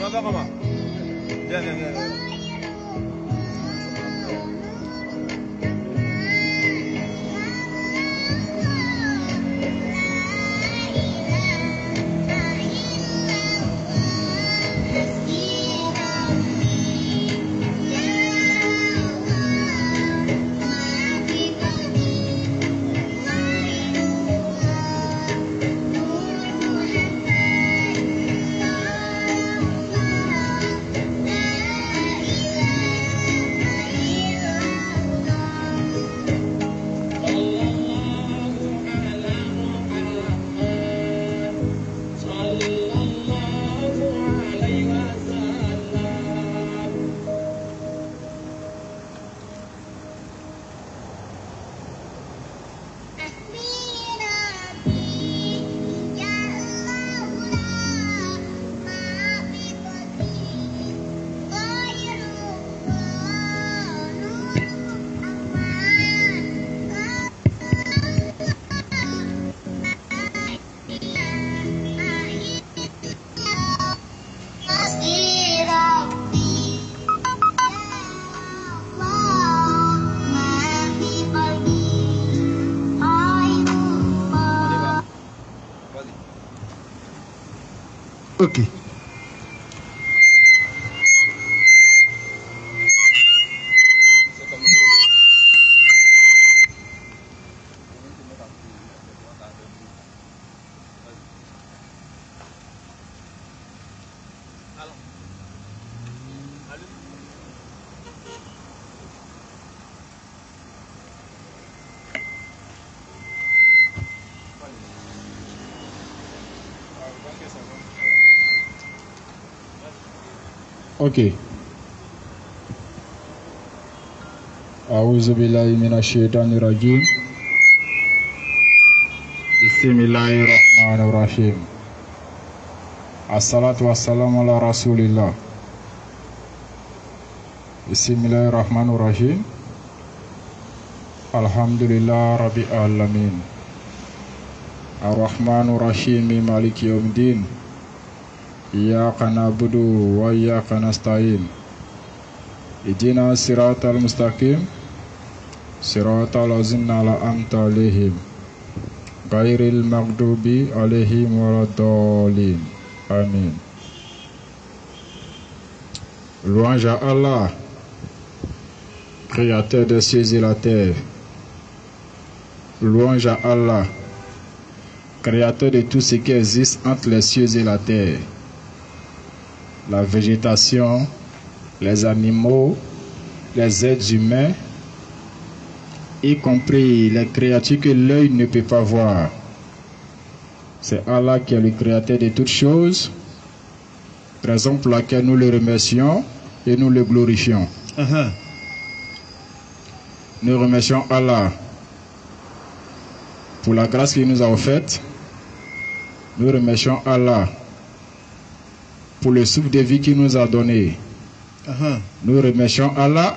Ça va comment? Viens, viens, viens. Ok. Ok. A'udzu billahi minasyaitonir rajim. Bismillahirrahmanirrahim. Assalatu wassalamu ala rasulillah. Bismillahirrahmanirrahim. Alhamdulillah rabbil alamin. Ar-Rahmanir-Rahim maliki yaumiddin. Iyyaka na'budu wa iyyaka nasta'in. Ihdinas siratal mustaqim. Siratal ladzina an'amta 'alaihim ghairil maghdubi 'alaihim waladdallin. Amin. Louange à Allah, créateur des cieux et la terre. Louange à Allah, créateur de tout ce qui existe entre les cieux et la terre. La végétation, les animaux, les êtres humains, y compris les créatures que l'œil ne peut pas voir. C'est Allah qui est le créateur de toutes choses, raison pour laquelle nous le remercions et nous le glorifions. Nous remercions Allah pour la grâce qu'il nous a offerte. Nous remercions Allah pour le souffle de vie qu'il nous a donné. Nous remercions Allah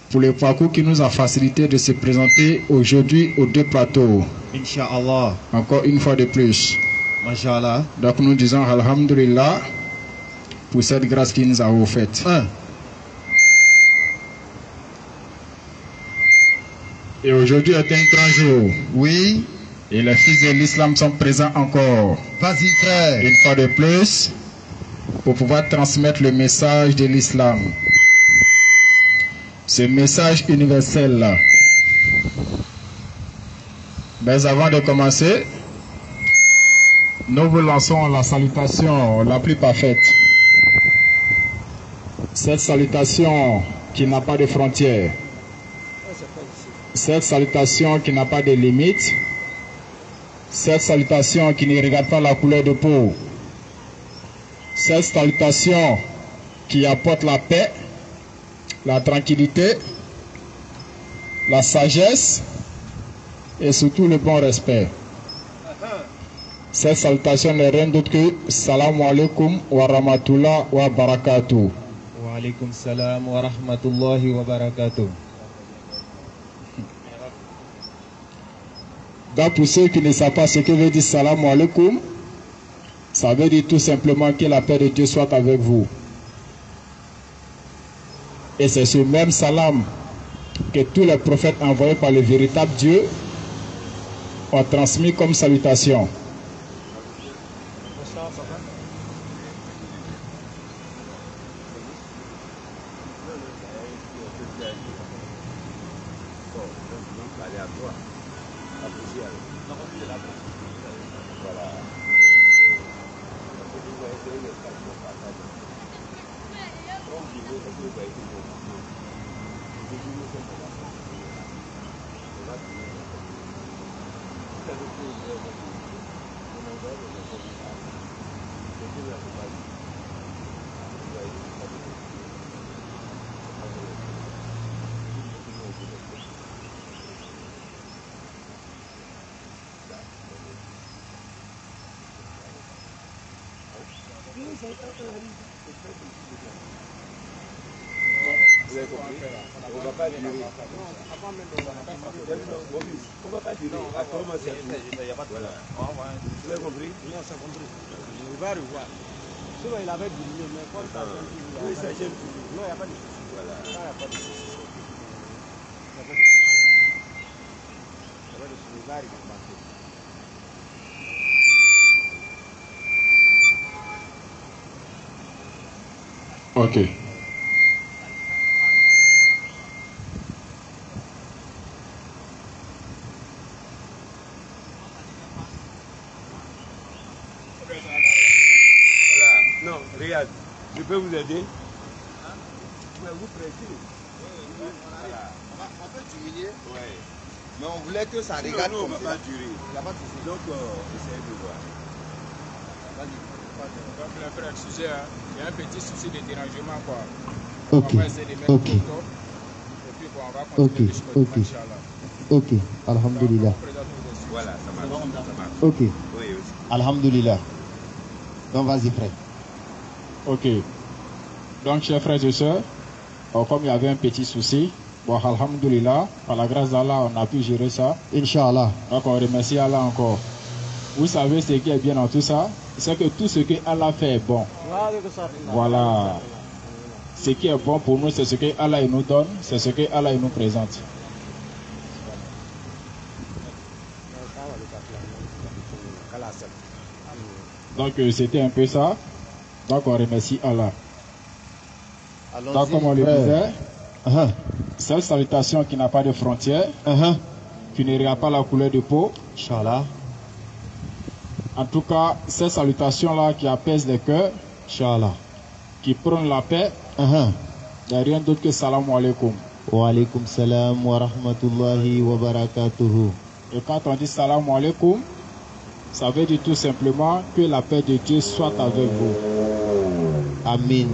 pour le parcours qui nous a facilité de se présenter aujourd'hui aux deux plateaux. Inch'Allah. Encore une fois de plus. Masha'Allah. Donc nous disons Alhamdulillah pour cette grâce qu'il nous a offerte. Et aujourd'hui est un grand jour. Oui. Et les fils de l'islam sont présents encore. Vas-y frère. Une fois de plus, pour pouvoir transmettre le message de l'islam. Ce message universel là. Mais avant de commencer, nous vous lançons la salutation la plus parfaite. Cette salutation qui n'a pas de frontières. Cette salutation qui n'a pas de limites. Cette salutation qui ne regarde pas la couleur de peau. Cette salutation qui apporte la paix, la tranquillité, la sagesse et surtout le bon respect. Cette salutation n'est rien d'autre que Salam alaikum wa rahmatullah wa barakatuh. Wa alaikum salam wa rahmatullahi wa barakatuh. Donc pour ceux qui ne savent pas ce que veut dire Salam alaikum, Ça veut dire tout simplement que la paix de Dieu soit avec vous. Et c'est ce même salam que tous les prophètes envoyés par le véritable Dieu ont transmis comme salutation. Vous avez compris? On ne va pas durer. On ne va pas durer. À comment c'est? Voilà. Vous avez compris? Non, ça compris. Il va revoir. Sinon, il avait dit, mais quand ça gêne tout. Oui, ça gêne tout. Non, il n'y a pas de souci. Voilà. Il n'y a pas de souci. Il n'y a pas de souci. Il n'y a pas de souci. Il va arriver. Ok. Voilà. Non, regarde. Je peux vous aider? Ouais, vous prêtez. Voilà. On peut diminuer, Ouais. mais on voulait que ça regarde Non, on comme ne va ça. pas durer. Il n'y a pas de souci. Donc, essayez de voir. Donc le frère, excusez, hein, il y a un petit souci de dérangement quoi. Ok, On va essayer de mettre ok. le top. Et puis bon, on va continuer jusqu'au ok. dimanche, Inch'Allah. Ok, alhamdulillah. Donc, on présente nos excuses. Voilà, ça marche. Ok, Oui, aussi. alhamdulillah. Donc vas-y frère. Ok. Donc, chers frères et sœurs, comme il y avait un petit souci, bon, alhamdulillah, par la grâce d'Allah, on a pu gérer ça. Inch'Allah. Donc, on remercie Allah encore. Vous savez ce qui est bien dans tout ça, c'est que tout ce que Allah fait est bon. Voilà. Ce qui est bon pour nous, c'est ce que Allah il nous donne, c'est ce que Allah il nous présente. Donc, c'était un peu ça. Donc, on remercie Allah. Donc, comme on le disait, cette salutation qui n'a pas de frontières, qui ne regarde pas la couleur de peau. Inch'Allah. En tout cas, cette salutation-là qui apaise les cœurs, Inch'Allah. qui prône la paix, il n'y a rien d'autre que salam alaikum. Wa alaikum salam wa rahmatullahi wa barakatuhu. Et quand on dit salam alaikum, ça veut dire tout simplement que la paix de Dieu soit avec vous. Amin.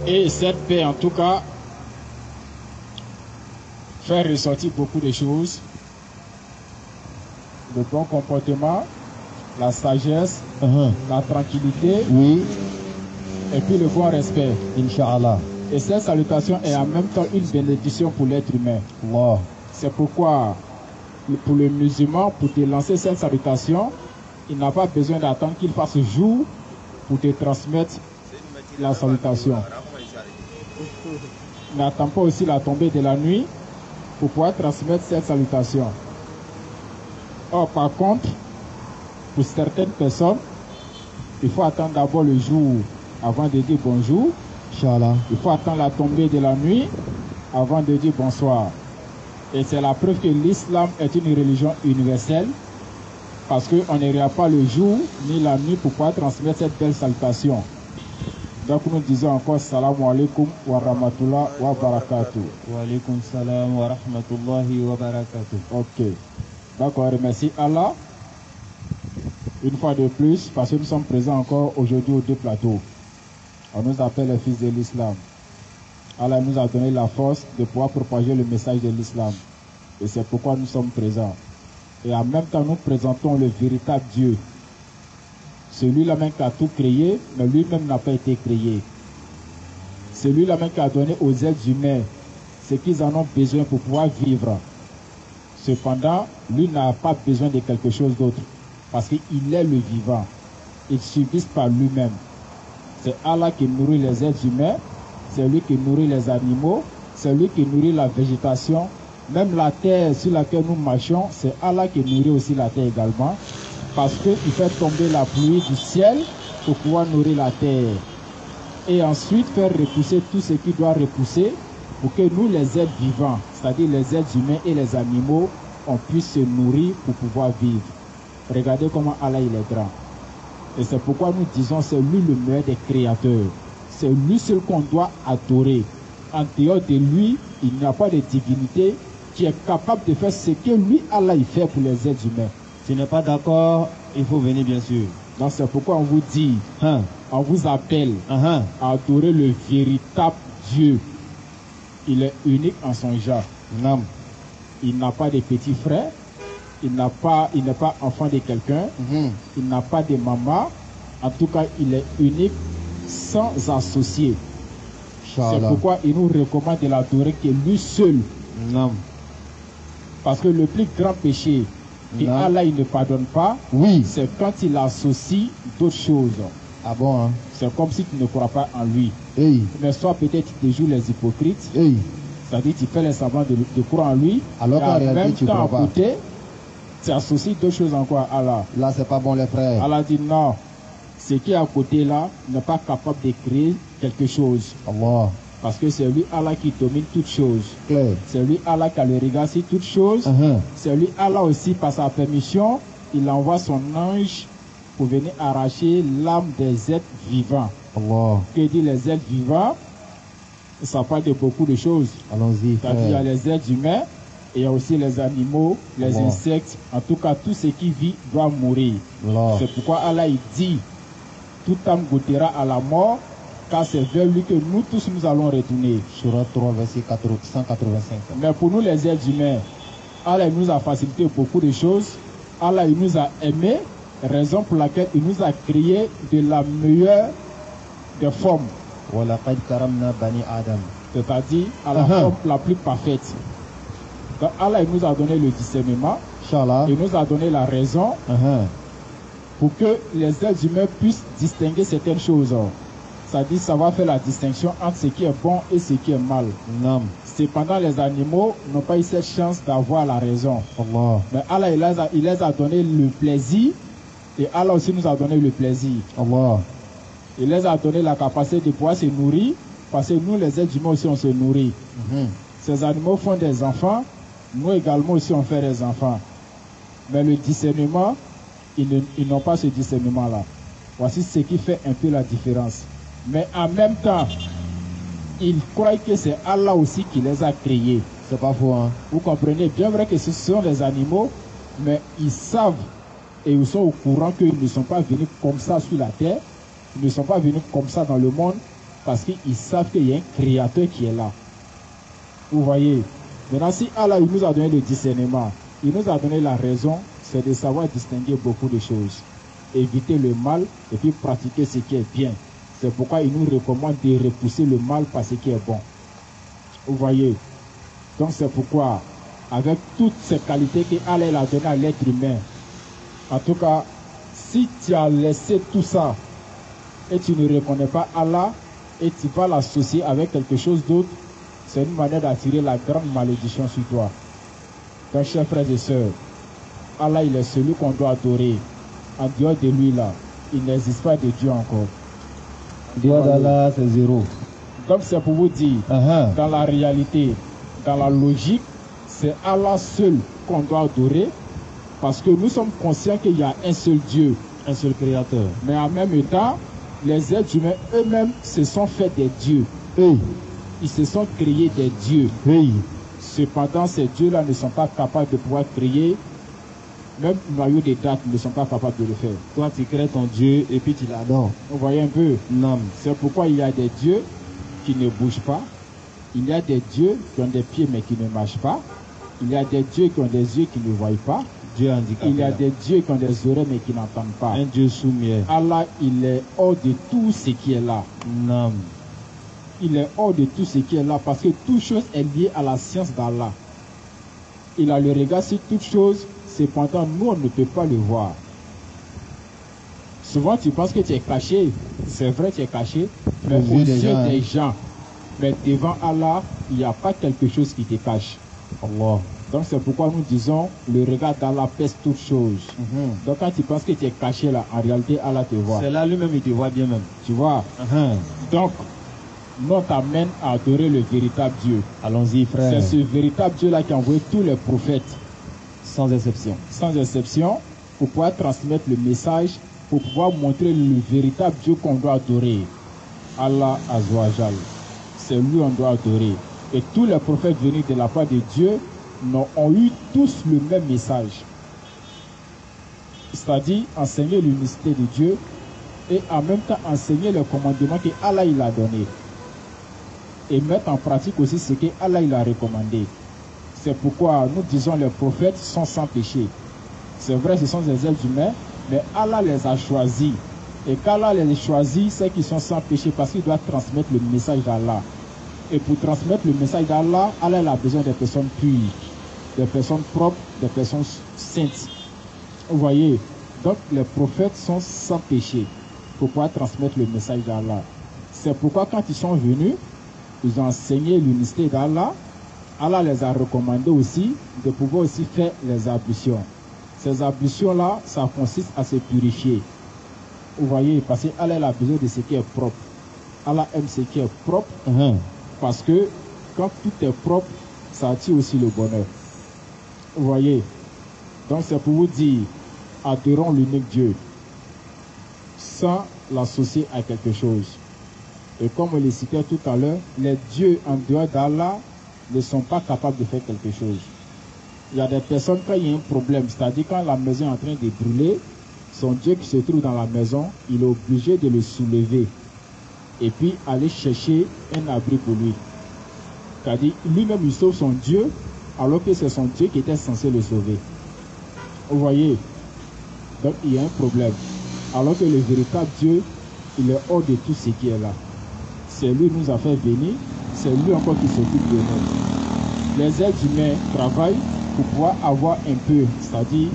Et cette paix, en tout cas, fait ressortir beaucoup de choses. Le bon comportement, la sagesse, la tranquillité, Oui, et puis le bon respect. Inch'Allah. Et cette salutation est en même temps une bénédiction pour l'être humain. Allah. C'est pourquoi, pour le musulman, pour te lancer cette salutation, il n'a pas besoin d'attendre qu'il fasse jour pour te transmettre la salutation. Il n'attend pas aussi la tombée de la nuit pour pouvoir transmettre cette salutation. Or, par contre, pour certaines personnes, il faut attendre d'abord le jour avant de dire bonjour. Inch'Allah. Il faut attendre la tombée de la nuit avant de dire bonsoir. Et c'est la preuve que l'islam est une religion universelle parce qu'on ne regarde pas le jour ni la nuit pour pouvoir transmettre cette belle salutation. Donc nous disons encore salam alaikum wa rahmatullah wa barakatuh. Wa alaikum salam wa rahmatullahi wa barakatuh. Ok. Donc on remercie Allah une fois de plus parce que nous sommes présents encore aujourd'hui aux deux plateaux. On nous appelle les fils de l'islam. Allah nous a donné la force de pouvoir propager le message de l'islam. Et c'est pourquoi nous sommes présents. Et en même temps, nous présentons le véritable Dieu. Celui-là même qui a tout créé, mais lui-même n'a pas été créé. Celui-là même qui a donné aux êtres humains ce qu'ils en ont besoin pour pouvoir vivre. Cependant, lui n'a pas besoin de quelque chose d'autre. Parce qu'il est le vivant. il subsiste par lui-même. C'est Allah qui nourrit les êtres humains, c'est lui qui nourrit les animaux, c'est lui qui nourrit la végétation. Même la terre sur laquelle nous marchons, c'est Allah qui nourrit aussi la terre également. Parce qu'il fait tomber la pluie du ciel pour pouvoir nourrir la terre. Et ensuite faire repousser tout ce qui doit repousser pour que nous, les êtres vivants, c'est-à-dire les êtres humains et les animaux, on puisse se nourrir pour pouvoir vivre. Regardez comment Allah il est grand. Et c'est pourquoi nous disons c'est lui le meilleur des créateurs. C'est lui seul qu'on doit adorer. En dehors de lui, il n'y a pas de divinité qui est capable de faire ce que lui, Allah, il fait pour les êtres humains. Si tu n'es pas d'accord, il faut venir bien sûr. Donc c'est pourquoi on vous dit, on vous appelle à adorer le véritable Dieu. Il est unique en son genre. Il n'a pas de petits frères. Il n'est pas enfant de quelqu'un. Il n'a pas de maman. En tout cas, il est unique sans associé. C'est pourquoi il nous recommande de l'adorer que lui seul. Parce que le plus grand péché que Allah il ne pardonne pas, c'est quand il associe d'autres choses. Ah bon, hein? C'est comme si tu ne crois pas en lui. Mais soit peut-être tu te joues les hypocrites. C'est-à-dire tu fais les semblants de croire en lui. Alors qu'en réalité tu ne crois pas. Tu associes d'autres choses encore à Allah. Là c'est pas bon les frères. Allah dit non. Ce qui est à côté là n'est pas capable de créer quelque chose. Allah. Parce que c'est lui Allah qui domine toutes choses. C'est lui Allah qui a le regard sur toutes choses. C'est lui Allah aussi par sa permission. Il envoie son ange pour venir arracher l'âme des êtres vivants. Allah. Que dit les êtres vivants? Ça parle de beaucoup de choses. Allons-y. Il y a les êtres humains, et il y a aussi les animaux, les insectes. En tout cas, tout ce qui vit doit mourir. C'est pourquoi Allah il dit, toute âme goûtera à la mort, car c'est vers lui que nous tous nous allons retourner. Surat 3, verset 185. Mais pour nous les êtres humains, Allah il nous a facilité beaucoup de choses. Allah il nous a aimés, raison pour laquelle il nous a créé de la meilleure des formes. C'est-à-dire à la forme la plus parfaite. Donc Allah il nous a donné le discernement, il nous a donné la raison pour que les êtres humains puissent distinguer certaines choses. C'est-à-dire savoir faire la distinction entre ce qui est bon et ce qui est mal. Cependant les animaux n'ont pas eu cette chance d'avoir la raison. Mais Allah il les a donné le plaisir et Allah aussi nous a donné le plaisir. Il les a donné la capacité de pouvoir se nourrir parce que nous les êtres humains aussi on se nourrit. Ces animaux font des enfants, nous également aussi on fait des enfants. Mais le discernement, ils n'ont pas ce discernement-là. Voici ce qui fait un peu la différence. Mais en même temps, ils croient que c'est Allah aussi qui les a créés. C'est pas faux, hein? Vous comprenez bien vrai que ce sont des animaux, mais ils savent et ils sont au courant qu'ils ne sont pas venus comme ça sur la terre. Ils ne sont pas venus comme ça dans le monde parce qu'ils savent qu'il y a un créateur qui est là. Vous voyez? Maintenant, si Allah il nous a donné le discernement, il nous a donné la raison, c'est de savoir distinguer beaucoup de choses. Éviter le mal et puis pratiquer ce qui est bien. C'est pourquoi il nous recommande de repousser le mal par ce qui est bon. Vous voyez? Donc c'est pourquoi, avec toutes ces qualités qu'Allah a données à l'être humain, en tout cas, si tu as laissé tout ça et tu ne reconnais pas Allah et tu vas l'associer avec quelque chose d'autre, c'est une manière d'attirer la grande malédiction sur toi. Donc chers frères et sœurs, Allah il est celui qu'on doit adorer. En dehors de lui là, il n'existe pas de Dieu encore. Dieu d'Allah c'est zéro. Donc c'est pour vous dire, dans la réalité, dans la logique, c'est Allah seul qu'on doit adorer parce que nous sommes conscients qu'il y a un seul Dieu, un seul créateur. Mais en même temps, les êtres humains eux-mêmes se sont faits des dieux. Ils se sont créés des dieux. Cependant, ces dieux-là ne sont pas capables de pouvoir créer. Même le noyau des dates ne sont pas capables de le faire. Toi, tu crées ton Dieu et puis tu l'adores. Vous voyez un peu? Non. C'est pourquoi il y a des dieux qui ne bougent pas. Il y a des dieux qui ont des pieds mais qui ne marchent pas. Il y a des dieux qui ont des yeux qui ne voient pas. Dieu handicapé. Il y a des dieux qui ont des oreilles mais qui n'entendent pas. Un Dieu soumis. Allah, il est hors de tout ce qui est là. Non. Il est hors de tout ce qui est là parce que toute chose est liée à la science d'Allah. Il a le regard sur toute chose. Cependant, nous, on ne peut pas le voir. Souvent, tu penses que tu es caché. C'est vrai, tu es caché. Mais Aux aux yeux des yeux gens, des hein. gens. Mais devant Allah, il n'y a pas quelque chose qui te cache. Allah. Donc, c'est pourquoi nous disons le regard d'Allah pèse toutes choses. Donc, quand tu penses que tu es caché là, en réalité, Allah te voit. C'est là lui-même, il te voit bien même. Tu vois. Donc, nous on t'amène à adorer le véritable Dieu. Allons-y, frère. C'est ce véritable Dieu-là qui a envoyé tous les prophètes, Sans exception. sans exception, pour pouvoir transmettre le message, pour pouvoir montrer le véritable Dieu qu'on doit adorer. Allah Azawajal. C'est lui qu'on doit adorer. Et tous les prophètes venus de la part de Dieu ont eu tous le même message. C'est-à-dire enseigner l'unicité de Dieu et en même temps enseigner les commandements que Allah il a donnés. Et mettre en pratique aussi ce que Allah il a recommandé. C'est pourquoi nous disons les prophètes sont sans péché. C'est vrai, ce sont des êtres humains, mais Allah les a choisis. Et quand Allah les choisit, c'est qu'ils sont sans péché parce qu'ils doivent transmettre le message d'Allah. Et pour transmettre le message d'Allah, Allah il a besoin des personnes pures, des personnes propres, des personnes saintes. Vous voyez, donc les prophètes sont sans péché pour pouvoir transmettre le message d'Allah. C'est pourquoi quand ils sont venus, ils ont enseigné l'unicité d'Allah. Allah les a recommandé aussi de pouvoir aussi faire les ablutions. Ces ablutions-là, ça consiste à se purifier. Vous voyez, parce que Allah a besoin de ce qui est propre. Allah aime ce qui est propre parce que quand tout est propre, ça attire aussi le bonheur. Vous voyez, donc c'est pour vous dire, adorons l'unique Dieu sans l'associer à quelque chose. Et comme on le citait tout à l'heure, les dieux en dehors d'Allah ne sont pas capables de faire quelque chose. Il y a des personnes, quand il y a un problème, c'est-à-dire quand la maison est en train de brûler, son Dieu qui se trouve dans la maison, il est obligé de le soulever et puis aller chercher un abri pour lui. C'est-à-dire, lui-même il sauve son Dieu alors que c'est son Dieu qui était censé le sauver. Vous voyez? Donc il y a un problème. Alors que le véritable Dieu, il est hors de tout ce qui est là. C'est lui qui nous a fait venir, c'est lui encore qui s'occupe de nous. Les êtres humains travaillent pour pouvoir avoir un peu, c'est-à-dire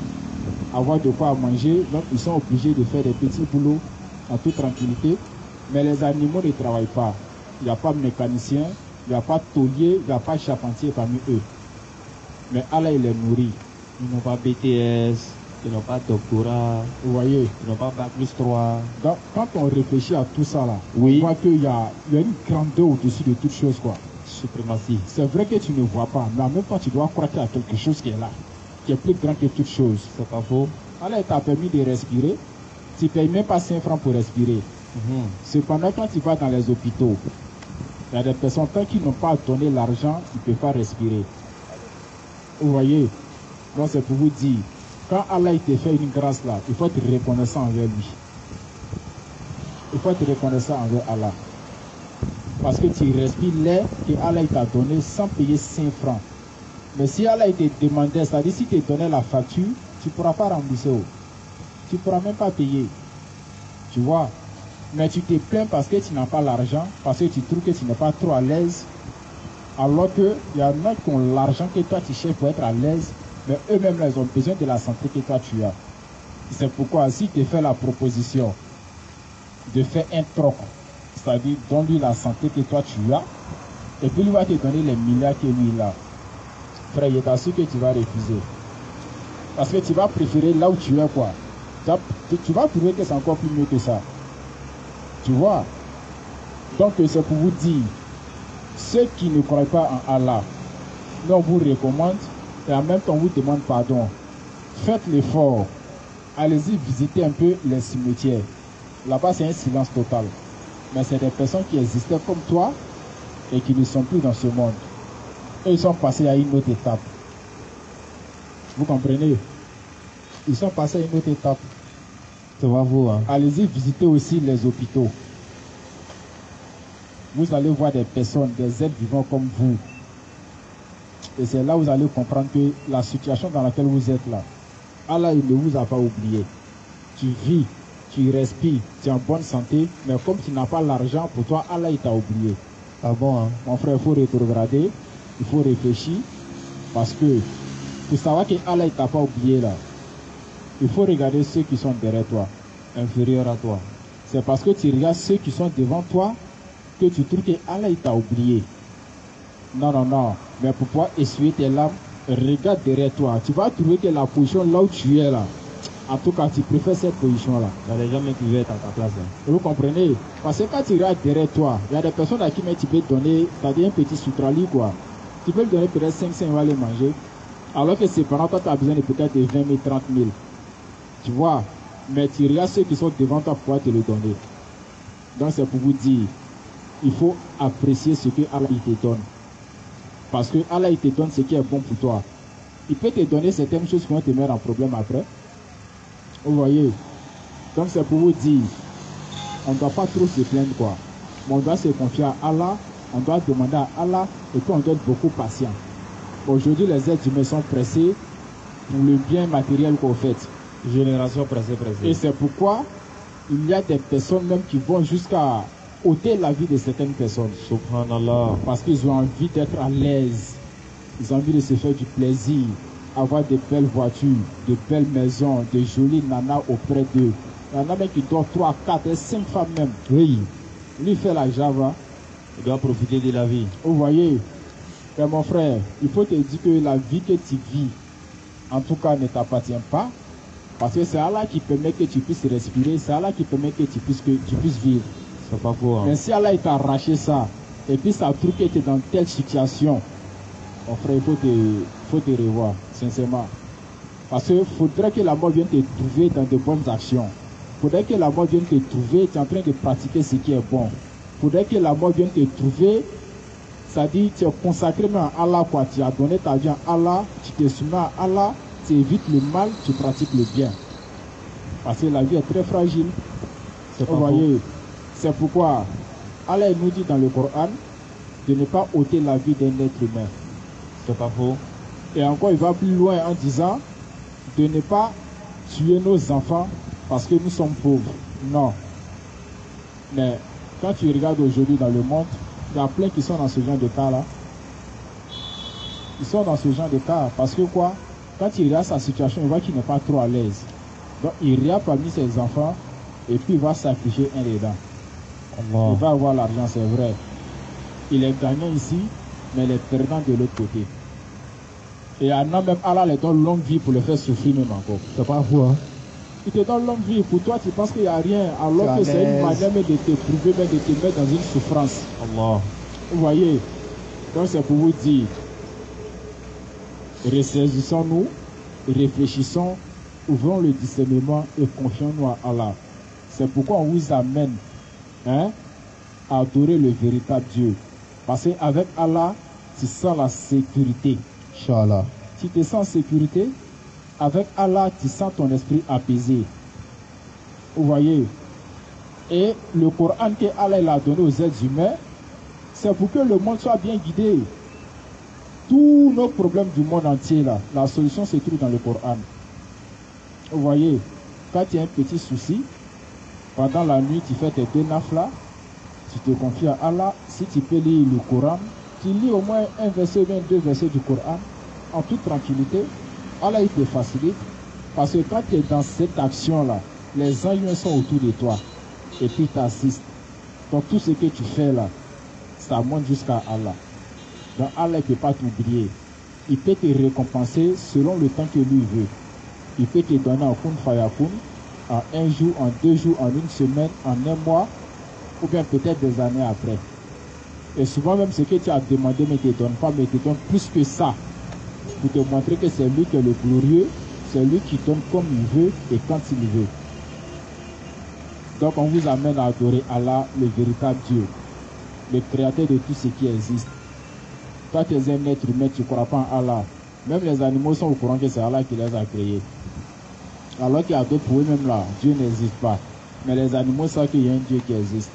avoir de quoi manger, donc ils sont obligés de faire des petits boulots en toute tranquillité, mais les animaux ne travaillent pas. Il n'y a pas de mécanicien, il n'y a pas de taulier, il n'y a pas de charpentier parmi eux. Mais Allah, il les nourrit. Ils n'ont pas BTS, ils n'ont pas de doctorat, Vous voyez? ils n'ont pas Bac plus 3. Donc, quand on réfléchit à tout ça là, Oui. on voit qu'il y a une grandeur au-dessus de toute chose, quoi. Suprématie. C'est vrai que tu ne vois pas, mais en même temps, tu dois croire qu'il y a quelque chose qui est là, qui est plus grand que toute chose. C'est pas faux. Allah t'a permis de respirer. Tu ne payes même pas 5 francs pour respirer. Cependant, quand tu vas dans les hôpitaux, il y a des personnes qui n'ont pas donné l'argent, ils ne peuvent pas respirer. Vous voyez? Donc c'est pour vous dire, quand Allah te fait une grâce là, il faut être reconnaissant envers lui. Il faut être reconnaissant envers Allah. Parce que tu respires l'air que Allah t'a donné sans payer 5 francs. Mais si Allah te demandait, c'est-à-dire si tu te donnais la facture, tu ne pourras pas rembourser. Tu ne pourras même pas payer. Tu vois? Mais tu te plains parce que tu n'as pas l'argent, parce que tu trouves que tu n'es pas trop à l'aise. Alors qu'il y en a qui ont l'argent que toi tu cherches pour être à l'aise, mais eux-mêmes ils ont besoin de la santé que toi tu as. C'est pourquoi si tu fais la proposition de faire un troc, c'est-à-dire donne-lui la santé que toi tu as, et puis lui va te donner les milliards que lui il a. Frère, il est assuré que tu vas refuser. Parce que tu vas préférer là où tu es, quoi. Tu vas trouver que c'est encore plus mieux que ça. Tu vois? Donc c'est pour vous dire, ceux qui ne croient pas en Allah, nous on vous recommande et en même temps on vous demande pardon. Faites l'effort. Allez-y visiter un peu les cimetières. Là-bas c'est un silence total. Mais c'est des personnes qui existaient comme toi et qui ne sont plus dans ce monde. Et ils sont passés à une autre étape. Vous comprenez? Ils sont passés à une autre étape. Ça va vous, hein? Allez-y visiter aussi les hôpitaux. Vous allez voir des personnes, des êtres vivants comme vous. Et c'est là où vous allez comprendre que la situation dans laquelle vous êtes là, Allah il ne vous a pas oublié. Tu vis, tu respires, tu es en bonne santé, mais comme tu n'as pas l'argent pour toi, Allah il t'a oublié. Ah bon, hein? Mon frère, il faut rétrograder, il faut réfléchir, parce que pour savoir que Allah il t'a pas oublié là, il faut regarder ceux qui sont derrière toi. inférieur à toi. C'est parce que tu regardes ceux qui sont devant toi que tu trouves que Allah il t'a oublié. Non, non, non. Mais pour pouvoir essuyer tes larmes, regarde derrière toi. Tu vas trouver que la position là où tu es là, en tout cas, tu préfères cette position-là. Il y a des gens même qui veulent être à ta place. Hein. Vous comprenez? Parce que quand tu regardes derrière toi, il y a des personnes à qui tu peux donner, c'est-à-dire un petit sutrali, quoi. Tu peux lui donner peut-être 500, il va les manger. Alors que ses parents, toi, tu as besoin de peut-être 20 000, 30 000. Tu vois? Mais tu regardes ceux qui sont devant toi pour pouvoir te le donner. Donc, c'est pour vous dire, il faut apprécier ce que Allah il te donne. Parce que Allah il te donne ce qui est bon pour toi. Il peut te donner certaines choses qui vont te mettre en problème après. Vous voyez? Donc c'est pour vous dire, on ne doit pas trop se plaindre quoi. Mais on doit se confier à Allah, on doit demander à Allah et puis on doit être beaucoup patient. Aujourd'hui les êtres humains sont pressés pour le bien matériel qu'on fait. Génération pressée. Et c'est pourquoi il y a des personnes même qui vont jusqu'à ôter la vie de certaines personnes. Subhanallah. Parce qu'ils ont envie d'être à l'aise. Ils ont envie de se faire du plaisir. Avoir de belles voitures, de belles maisons, de jolies nanas auprès d'eux. Il y en a même qui doivent 3, 4 et 5 femmes même. Oui. Lui fait la java. Il doit profiter de la vie. Vous voyez, et mon frère, il faut te dire que la vie que tu vis, en tout cas, ne t'appartient pas. Parce que c'est Allah qui permet que tu puisses respirer, c'est Allah qui permet que tu puisses vivre. C'est pas faux. Hein. Mais si Allah t'a arraché ça, et puis ça trouve que tu es dans telle situation, mon frère, il faut te revoir, sincèrement. Parce qu'il faudrait que la mort vienne te trouver dans de bonnes actions. Il faudrait que la mort vienne te trouver, tu es en train de pratiquer ce qui est bon. Il faudrait que la mort vienne te trouver, c'est-à-dire tu es consacré à Allah, quoi. Tu as donné ta vie à Allah, tu te soumets à Allah, tu évites le mal, tu pratiques le bien. Parce que la vie est très fragile. Vous voyez, c'est pourquoi Allah nous dit dans le Coran de ne pas ôter la vie d'un être humain. C'est pas faux. Et encore, il va plus loin en disant de ne pas tuer nos enfants parce que nous sommes pauvres. Non. Mais quand tu regardes aujourd'hui dans le monde, il y a plein qui sont dans ce genre de cas-là. Ils sont dans ce genre de cas parce que quoi? Quand il regarde sa situation, il voit qu'il n'est pas trop à l'aise. Donc il regarde parmi ses enfants et puis il va sacrifier un dedans. Il va avoir l'argent, c'est vrai. Il est gagnant ici, mais il est perdant de l'autre côté. Et un homme, même Allah les donne longue vie pour le faire souffrir même encore. C'est pas fou, hein? Il te donne longue vie. Pour toi, tu penses qu'il n'y a rien, alors que c'est une manière de te prouver, de te mettre dans une souffrance. Allah. Vous voyez? Donc c'est pour vous dire, ressaisissons-nous, réfléchissons, ouvrons le discernement et confions-nous à Allah. C'est pourquoi on vous amène à adorer le véritable Dieu. Parce qu'avec Allah, tu sens la sécurité. Inch'Allah. Tu te sens en sécurité. Avec Allah, tu sens ton esprit apaisé. Vous voyez? Et le Coran que Allah a donné aux êtres humains, c'est pour que le monde soit bien guidé. Tous nos problèmes du monde entier, là, la solution se trouve dans le Coran. Vous voyez? Quand tu as un petit souci, pendant la nuit, tu fais tes 2 nafla, tu te confies à Allah. Si tu peux lire le Coran, tu lis au moins un verset ou bien 2 versets du Coran en toute tranquillité. Allah il te facilite parce que quand tu es dans cette action-là, les anges sont autour de toi et puis t'assistent. Donc tout ce que tu fais là, ça monte jusqu'à Allah. Donc Allah ne peut pas t'oublier. Il peut te récompenser selon le temps que lui veut. Il peut te donner en kun fayakun, en 1 jour, en 2 jours, en 1 semaine, en 1 mois, ou bien peut-être des années après. Et souvent même ce que tu as demandé ne te donne pas, mais te donne plus que ça. Pour te montrer que c'est lui qui est le glorieux, c'est lui qui donne comme il veut et quand il veut. Donc on vous amène à adorer Allah, le véritable Dieu, le créateur de tout ce qui existe. Toi tu es un être humain, tu ne crois pas en Allah. Même les animaux sont au courant que c'est Allah qui les a créés. Alors qu'il y a d'autres pour eux-mêmes là, Dieu n'existe pas. Mais les animaux savent qu'il y a un Dieu qui existe.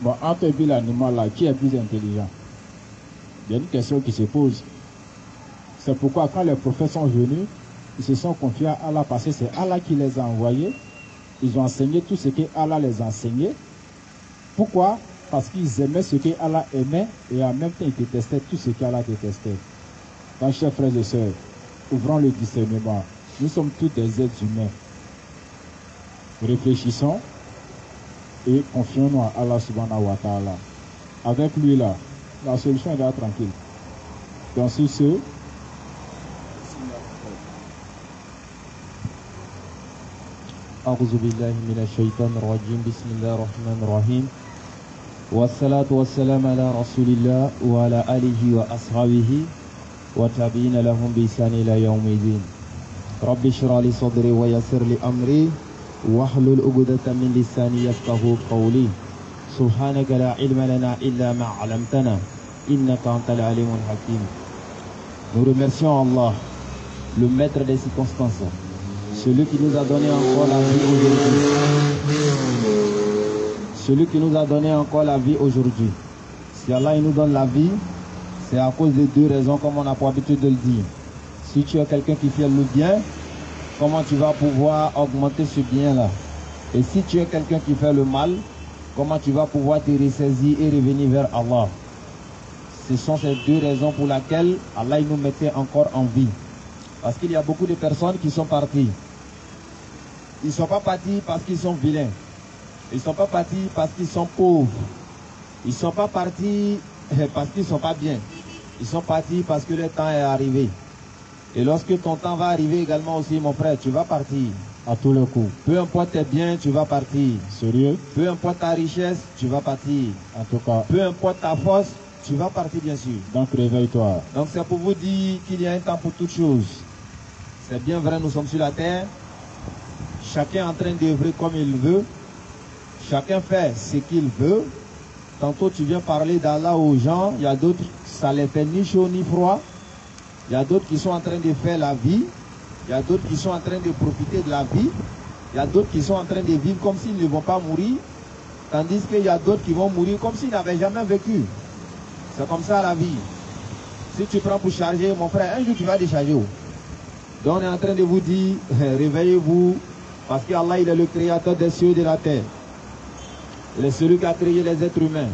Bon, entre et puis l'animal là, qui est plus intelligent? Il y a une question qui se pose. C'est pourquoi quand les prophètes sont venus, ils se sont confiés à Allah parce que c'est Allah qui les a envoyés. Ils ont enseigné tout ce que Allah les a enseigné. Pourquoi? Parce qu'ils aimaient ce que Allah aimait et en même temps ils détestaient tout ce qu'Allah détestait. Donc, chers frères et sœurs, ouvrons le discernement. Nous sommes tous des êtres humains. Réfléchissons et confions-nous à Allah subhanahu wa ta'ala. Avec lui là, la solution est là tranquille. Donc sur ce, أعوذ بالله من الشيطان الرجيم بسم الله الرحمن الرحيم والصلاة والسلام على رسول الله وعلى آله وأصحابه وتابعين لهم بإحسان إلى يوم الدين رب اشرح لي صدري ويسر لي أمري واحلل عقدة من لساني يفقهوا قولي سبحانك لا علم لنا إلا ما علمتنا إنك أنت العليم الحكيم. Nous remercions Allah, le maître des circonstances, celui qui nous a donné encore la vie aujourd'hui. Celui qui nous a donné encore la vie aujourd'hui. Si Allah il nous donne la vie, c'est à cause de deux raisons comme on a pour habitude de le dire. Si tu es quelqu'un qui fait le bien, comment tu vas pouvoir augmenter ce bien-là? Et si tu es quelqu'un qui fait le mal, comment tu vas pouvoir te ressaisir et revenir vers Allah? Ce sont ces deux raisons pour lesquelles Allah il nous mettait encore en vie. Parce qu'il y a beaucoup de personnes qui sont parties. Ils ne sont pas partis parce qu'ils sont vilains. Ils ne sont pas partis parce qu'ils sont pauvres. Ils ne sont pas partis parce qu'ils ne sont pas bien. Ils sont partis parce que le temps est arrivé. Et lorsque ton temps va arriver également aussi, mon frère, tu vas partir. à tous les coups. Peu importe tes biens, tu vas partir. Sérieux? Peu importe ta richesse, tu vas partir. En tout cas. Peu importe ta force, tu vas partir bien sûr. Donc réveille-toi. Donc c'est pour vous dire qu'il y a un temps pour toutes choses. C'est bien vrai, nous sommes sur la terre. Chacun est en train d'œuvrer comme il veut. Chacun fait ce qu'il veut. Tantôt tu viens parler d'Allah aux gens. Il y a d'autres, ça les fait ni chaud ni froid. Il y a d'autres qui sont en train de faire la vie. Il y a d'autres qui sont en train de profiter de la vie. Il y a d'autres qui sont en train de vivre comme s'ils ne vont pas mourir. Tandis qu'il y a d'autres qui vont mourir comme s'ils n'avaient jamais vécu. C'est comme ça la vie. Si tu prends pour charger, mon frère, un jour tu vas décharger. Donc on est en train de vous dire, réveillez-vous, parce qu'Allah il est le créateur des cieux et de la terre. Il est celui qui a créé les êtres humains.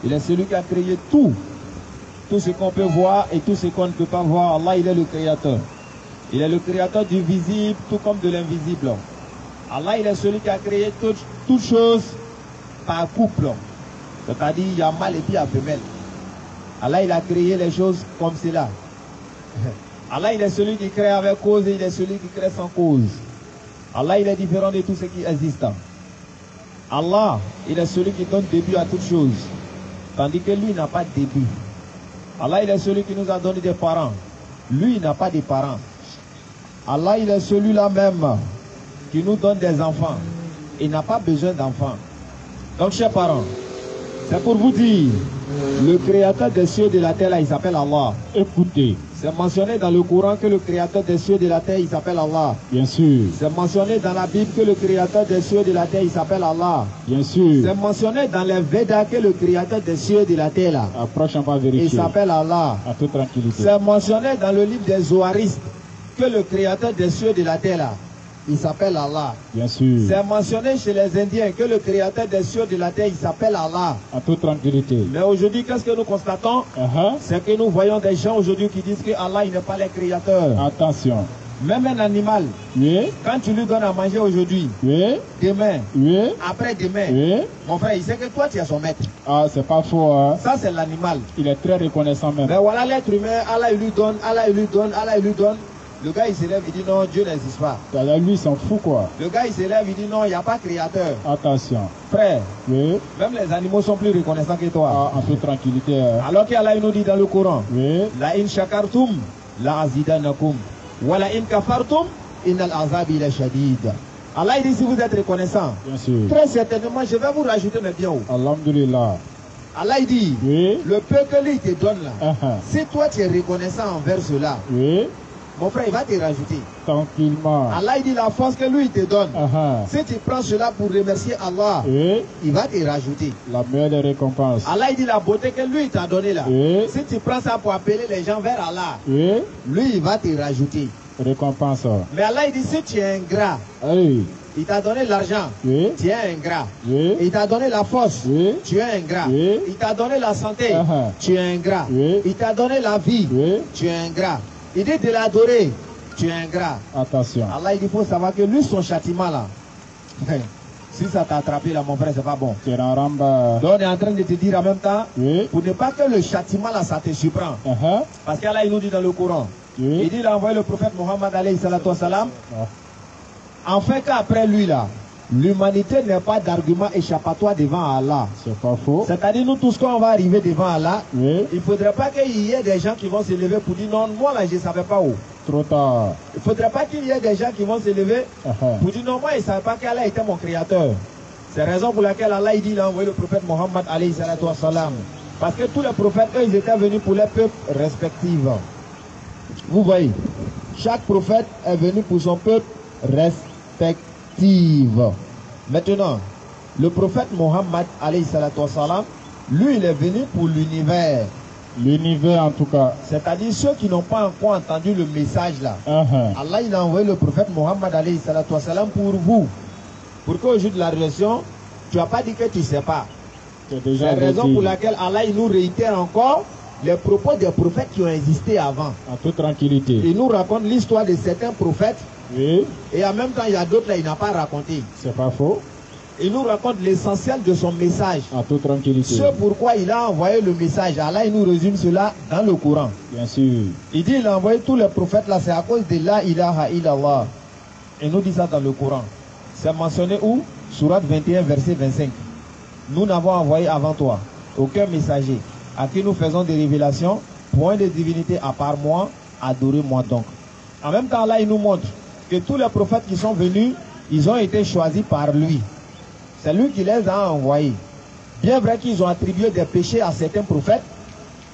Il est celui qui a créé tout. Tout ce qu'on peut voir et tout ce qu'on ne peut pas voir. Allah il est le créateur. Il est le créateur du visible tout comme de l'invisible. Allah il est celui qui a créé toutes choses par couple. C'est-à-dire il y a mâle et puis il y a femelle. Allah il a créé les choses comme cela. Allah il est celui qui crée avec cause et il est celui qui crée sans cause. Allah il est différent de tout ce qui existe. Allah il est celui qui donne début à toutes choses. Tandis que lui n'a pas de début. Allah il est celui qui nous a donné des parents. Lui il n'a pas de parents. Allah il est celui-là même qui nous donne des enfants. Il n'a pas besoin d'enfants. Donc chers parents, c'est pour vous dire, le créateur des cieux et de la terre là, il s'appelle Allah. Écoutez. C'est mentionné dans le Coran que le créateur des cieux et de la terre il s'appelle Allah. Bien sûr. C'est mentionné dans la Bible que le créateur des cieux et de la terre il s'appelle Allah. Bien sûr. C'est mentionné dans les Védas que le créateur des cieux et de la terre là, Approche, on va vérifier. il s'appelle Allah. À toute tranquillité. C'est mentionné dans le livre des Zoharistes que le créateur des cieux et de la terre là, il s'appelle Allah. Bien sûr. C'est mentionné chez les Indiens que le créateur des cieux et de la terre, il s'appelle Allah. À toute tranquillité. Mais aujourd'hui, qu'est-ce que nous constatons? C'est que nous voyons des gens aujourd'hui qui disent que Allah, il n'est pas le créateur. Attention. Même un animal, Oui. quand tu lui donnes à manger aujourd'hui, Oui. demain, Oui. après-demain, Oui. mon frère, il sait que toi, tu es son maître. Ah, c'est pas faux, hein. Ça, c'est l'animal. Il est très reconnaissant même. Mais voilà l'être humain, Allah, il lui donne, Allah, il lui donne, Allah, il lui donne. Le gars, il s'élève, il dit non, Dieu n'existe pas. Lui, il s'en fout, quoi. Le gars, il s'élève, il dit non, il n'y a pas de créateur. Attention. Frère, Oui. même les animaux sont plus reconnaissants que toi. Ah, en toute tranquillité. Hein. Alors qu'Allah il nous dit dans le Coran, Oui. la in shakartum la azidanakum wa la in kafartum innal azabi la shadid. Allah il dit si vous êtes reconnaissant, Bien sûr. très certainement je vais vous rajouter mes biens. Alhamdulillah. Allah il dit, Oui. le peu que lui te donne là, Uh-huh. si toi tu es reconnaissant envers cela, Oui. mon frère il va te rajouter. Tranquillement. Allah il dit la force que lui te donne, Uh-huh. si tu prends cela pour remercier Allah, Oui. il va te rajouter. La meilleure des récompenses. Allah il dit la beauté que lui t'a donné là, Oui. si tu prends ça pour appeler les gens vers Allah, Oui. lui il va te rajouter. Récompense. Mais Allah il dit si tu es ingrat, Oui. il t'a donné l'argent, Oui. tu es ingrat. Oui. Il t'a donné la force, Oui. tu es ingrat. Oui. Il t'a donné la santé, Uh-huh. tu es ingrat. Oui. Il t'a donné la vie, Oui. tu es ingrat. Il dit de l'adorer, tu es ingrat. Attention. Allah il dit faut savoir que lui son châtiment là, Si ça t'a attrapé là, mon frère, c'est pas bon. Keraramba. Donc on est en train de te dire en même temps, Oui. pour ne pas que le châtiment là, ça te surprend. Parce qu'Allah, il nous dit dans le Coran, Oui. il dit, il a envoyé le prophète Mohammed alayhi salatu wassalam, enfin qu'après lui là, l'humanité n'est pas d'argument échappatoire devant Allah. C'est pas faux. C'est-à-dire, nous tous, quand on va arriver devant Allah, Oui. il ne faudrait pas qu'il y ait des gens qui vont se lever pour dire non, moi là, je ne savais pas où. Trop tard. Il ne faudrait pas qu'il y ait des gens qui vont se lever pour dire non, moi, je ne savais pas qu'Allah était mon créateur. C'est la raison pour laquelle Allah il dit, il a envoyé le prophète Mohammed alayhi salatu wassalam. Parce que tous les prophètes, eux, ils étaient venus pour les peuples respectifs. Vous voyez, chaque prophète est venu pour son peuple respectif. Maintenant, le prophète Mohammed alayhi salatu wassalam, lui, il est venu pour l'univers. L'univers en tout cas. C'est-à-dire ceux qui n'ont pas encore entendu le message là. Allah, il a envoyé le prophète Mohammed alayhi salatu wassalam pour vous. Pour qu'au jour de la résurrection, tu n'as pas dit que tu ne sais pas. C'est la raison pour laquelle Allah, il nous réitère encore les propos des prophètes qui ont existé avant. En toute tranquillité. Il nous raconte l'histoire de certains prophètes. Oui. Et en même temps, il y a d'autres là, il n'a pas raconté. C'est pas faux. Il nous raconte l'essentiel de son message. En toute tranquillité. Ce pourquoi il a envoyé le message. Allah, il nous résume cela dans le Coran. Bien sûr. Il dit, il a envoyé tous les prophètes là, c'est à cause de la ilaha illallah. Il nous dit ça dans le Coran. C'est mentionné où? Sourate 21, verset 25. Nous n'avons envoyé avant toi aucun messager à qui nous faisons des révélations, point de divinité à part moi, adorez-moi donc. En même temps, là, il nous montre que tous les prophètes qui sont venus, ils ont été choisis par lui. C'est lui qui les a envoyés. Bien vrai qu'ils ont attribué des péchés à certains prophètes,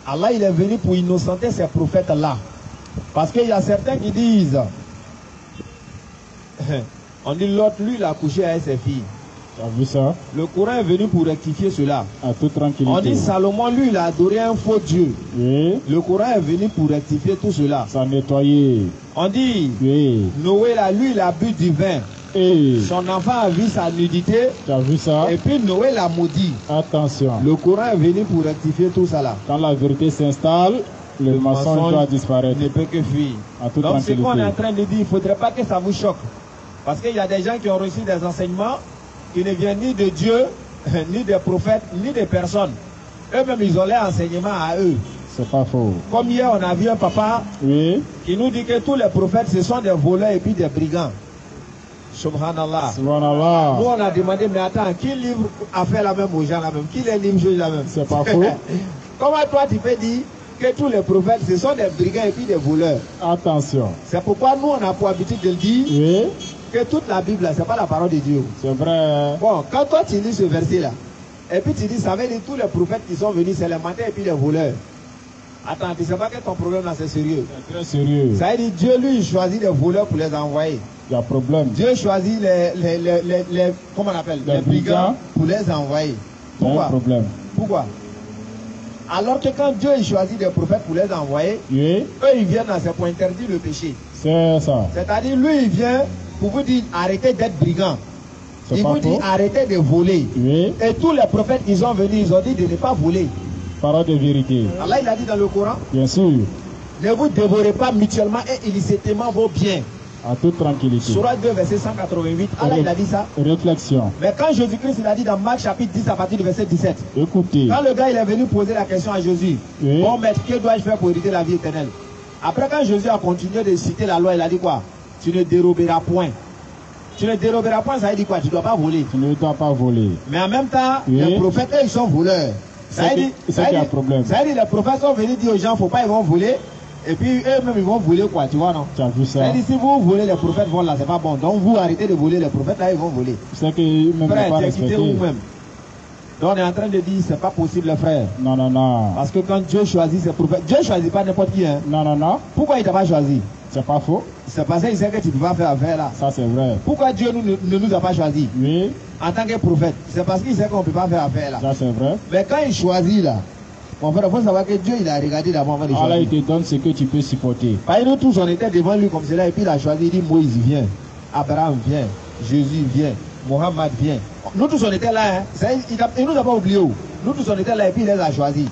Allah, il est venu pour innocenter ces prophètes-là. Parce qu'il y a certains qui disent, on dit l'autre, lui, il a couché avec ses filles. Tu as vu ça? Le Coran est venu pour rectifier cela. À toute tranquillité. On dit Salomon, lui, il a adoré un faux Dieu. Oui. Le Coran est venu pour rectifier tout cela. Ça nettoyer. On dit, Oui. Noé, là, lui, il a bu du vin. Et Son enfant a vu sa nudité. tu as vu ça? Et puis Noé l'a maudit. Attention. Le Coran est venu pour rectifier tout ça là. Quand la vérité s'installe, le mensonge doit disparaître. Ne peut que fuir. À toute Donc ce tranquillité. qu'on est en train de dire, il ne faudrait pas que ça vous choque. Parce qu'il y a des gens qui ont reçu des enseignements qui ne viennent ni de Dieu, ni des prophètes, ni des personnes. Eux-mêmes, ils ont leurs enseignements à eux. C'est pas faux. Comme hier, on a vu un papa Oui. qui nous dit que tous les prophètes, ce sont des voleurs et puis des brigands. Subhanallah. Subhanallah. Nous, on a demandé, mais attends, qui livre a fait la même aux gens la même? Qui les livre juge la même? C'est pas faux. Comment toi, tu peux dire que tous les prophètes, ce sont des brigands et puis des voleurs? Attention. C'est pourquoi nous, on a pour habitude de le dire Oui. que toute la Bible, ce n'est pas la parole de Dieu. C'est vrai. Bon, quand toi, tu lis ce verset-là, et puis tu dis, ça veut dire tous les prophètes qui sont venus, c'est les menteurs et puis les voleurs. Attends, tu ne sais pas que ton problème là, c'est sérieux. C'est très sérieux. Ça veut dire Dieu, lui, il choisit les voleurs pour les envoyer. Il y a problème. Dieu choisit les comment on appelle, les brigands pour les envoyer. Il y a un Pourquoi? problème. Pourquoi? Alors que quand Dieu il choisit des prophètes pour les envoyer, Oui. eux ils viennent dans pour interdire le péché. C'est ça. C'est-à-dire lui il vient pour vous dire arrêtez d'être brigands. C'est Il pas vous dit faux. arrêtez de voler. Oui. Et tous les prophètes qui sont venus, ils ont dit de ne pas voler. Parole de vérité. Allah il a dit dans le Coran, Bien sûr. ne vous dévorez pas mutuellement et illicitement vos biens. À toute tranquillité. Surah 2 verset 188, Allah il a dit ça. Réflexion. Mais quand Jésus-Christ il a dit dans Marc chapitre 10 à partir du verset 17, Écoutez. quand le gars il est venu poser la question à Jésus, Oui. bon maître, que dois-je faire pour hériter la vie éternelle? Après quand Jésus a continué de citer la loi, il a dit quoi? Tu ne déroberas point. Tu ne déroberas point, ça veut dire quoi? Tu ne dois pas voler. Tu ne dois pas voler. Mais en même temps, Oui. les prophètes, eux, ils sont voleurs. Ça veut dire, C'est qu'il y a un problème. ça veut dire les prophètes sont venus dire aux gens, faut pas, ils vont voler. Et puis eux-mêmes, ils vont voler quoi, tu vois, non? Tu as vu Ça ça? veut dire, si vous volez, les prophètes vont là, c'est pas bon. Donc vous arrêtez de voler, les prophètes là, ils vont voler. C'est qu'ils ne Frère, pas tu es quitté respecté. vous-même. Donc on est en train de dire, c'est pas possible, les frères. Non, non, non. Parce que quand Dieu choisit ses prophètes, Dieu ne choisit pas n'importe qui, hein. Non, non, non. Pourquoi il t'a pas choisi? C'est pas faux. C'est parce qu'il sait que tu ne peux pas faire affaire là. Ça, c'est vrai. Pourquoi Dieu ne nous a pas choisi Oui. en tant que prophète? C'est parce qu'il sait qu'on ne peut pas faire affaire là. Ça, c'est vrai. Mais quand il choisit là, mon frère, il faut savoir que Dieu il a regardé d'abord avant de Allah, il choisir. te donne ce que tu peux supporter. Parce que nous tous on était devant lui comme cela et puis il a choisi, il dit Moïse vient, Abraham vient, Jésus vient, Mohammed vient. Nous tous on était là, hein. Il nous a pas oublié. Nous tous on était là et puis il les a choisis.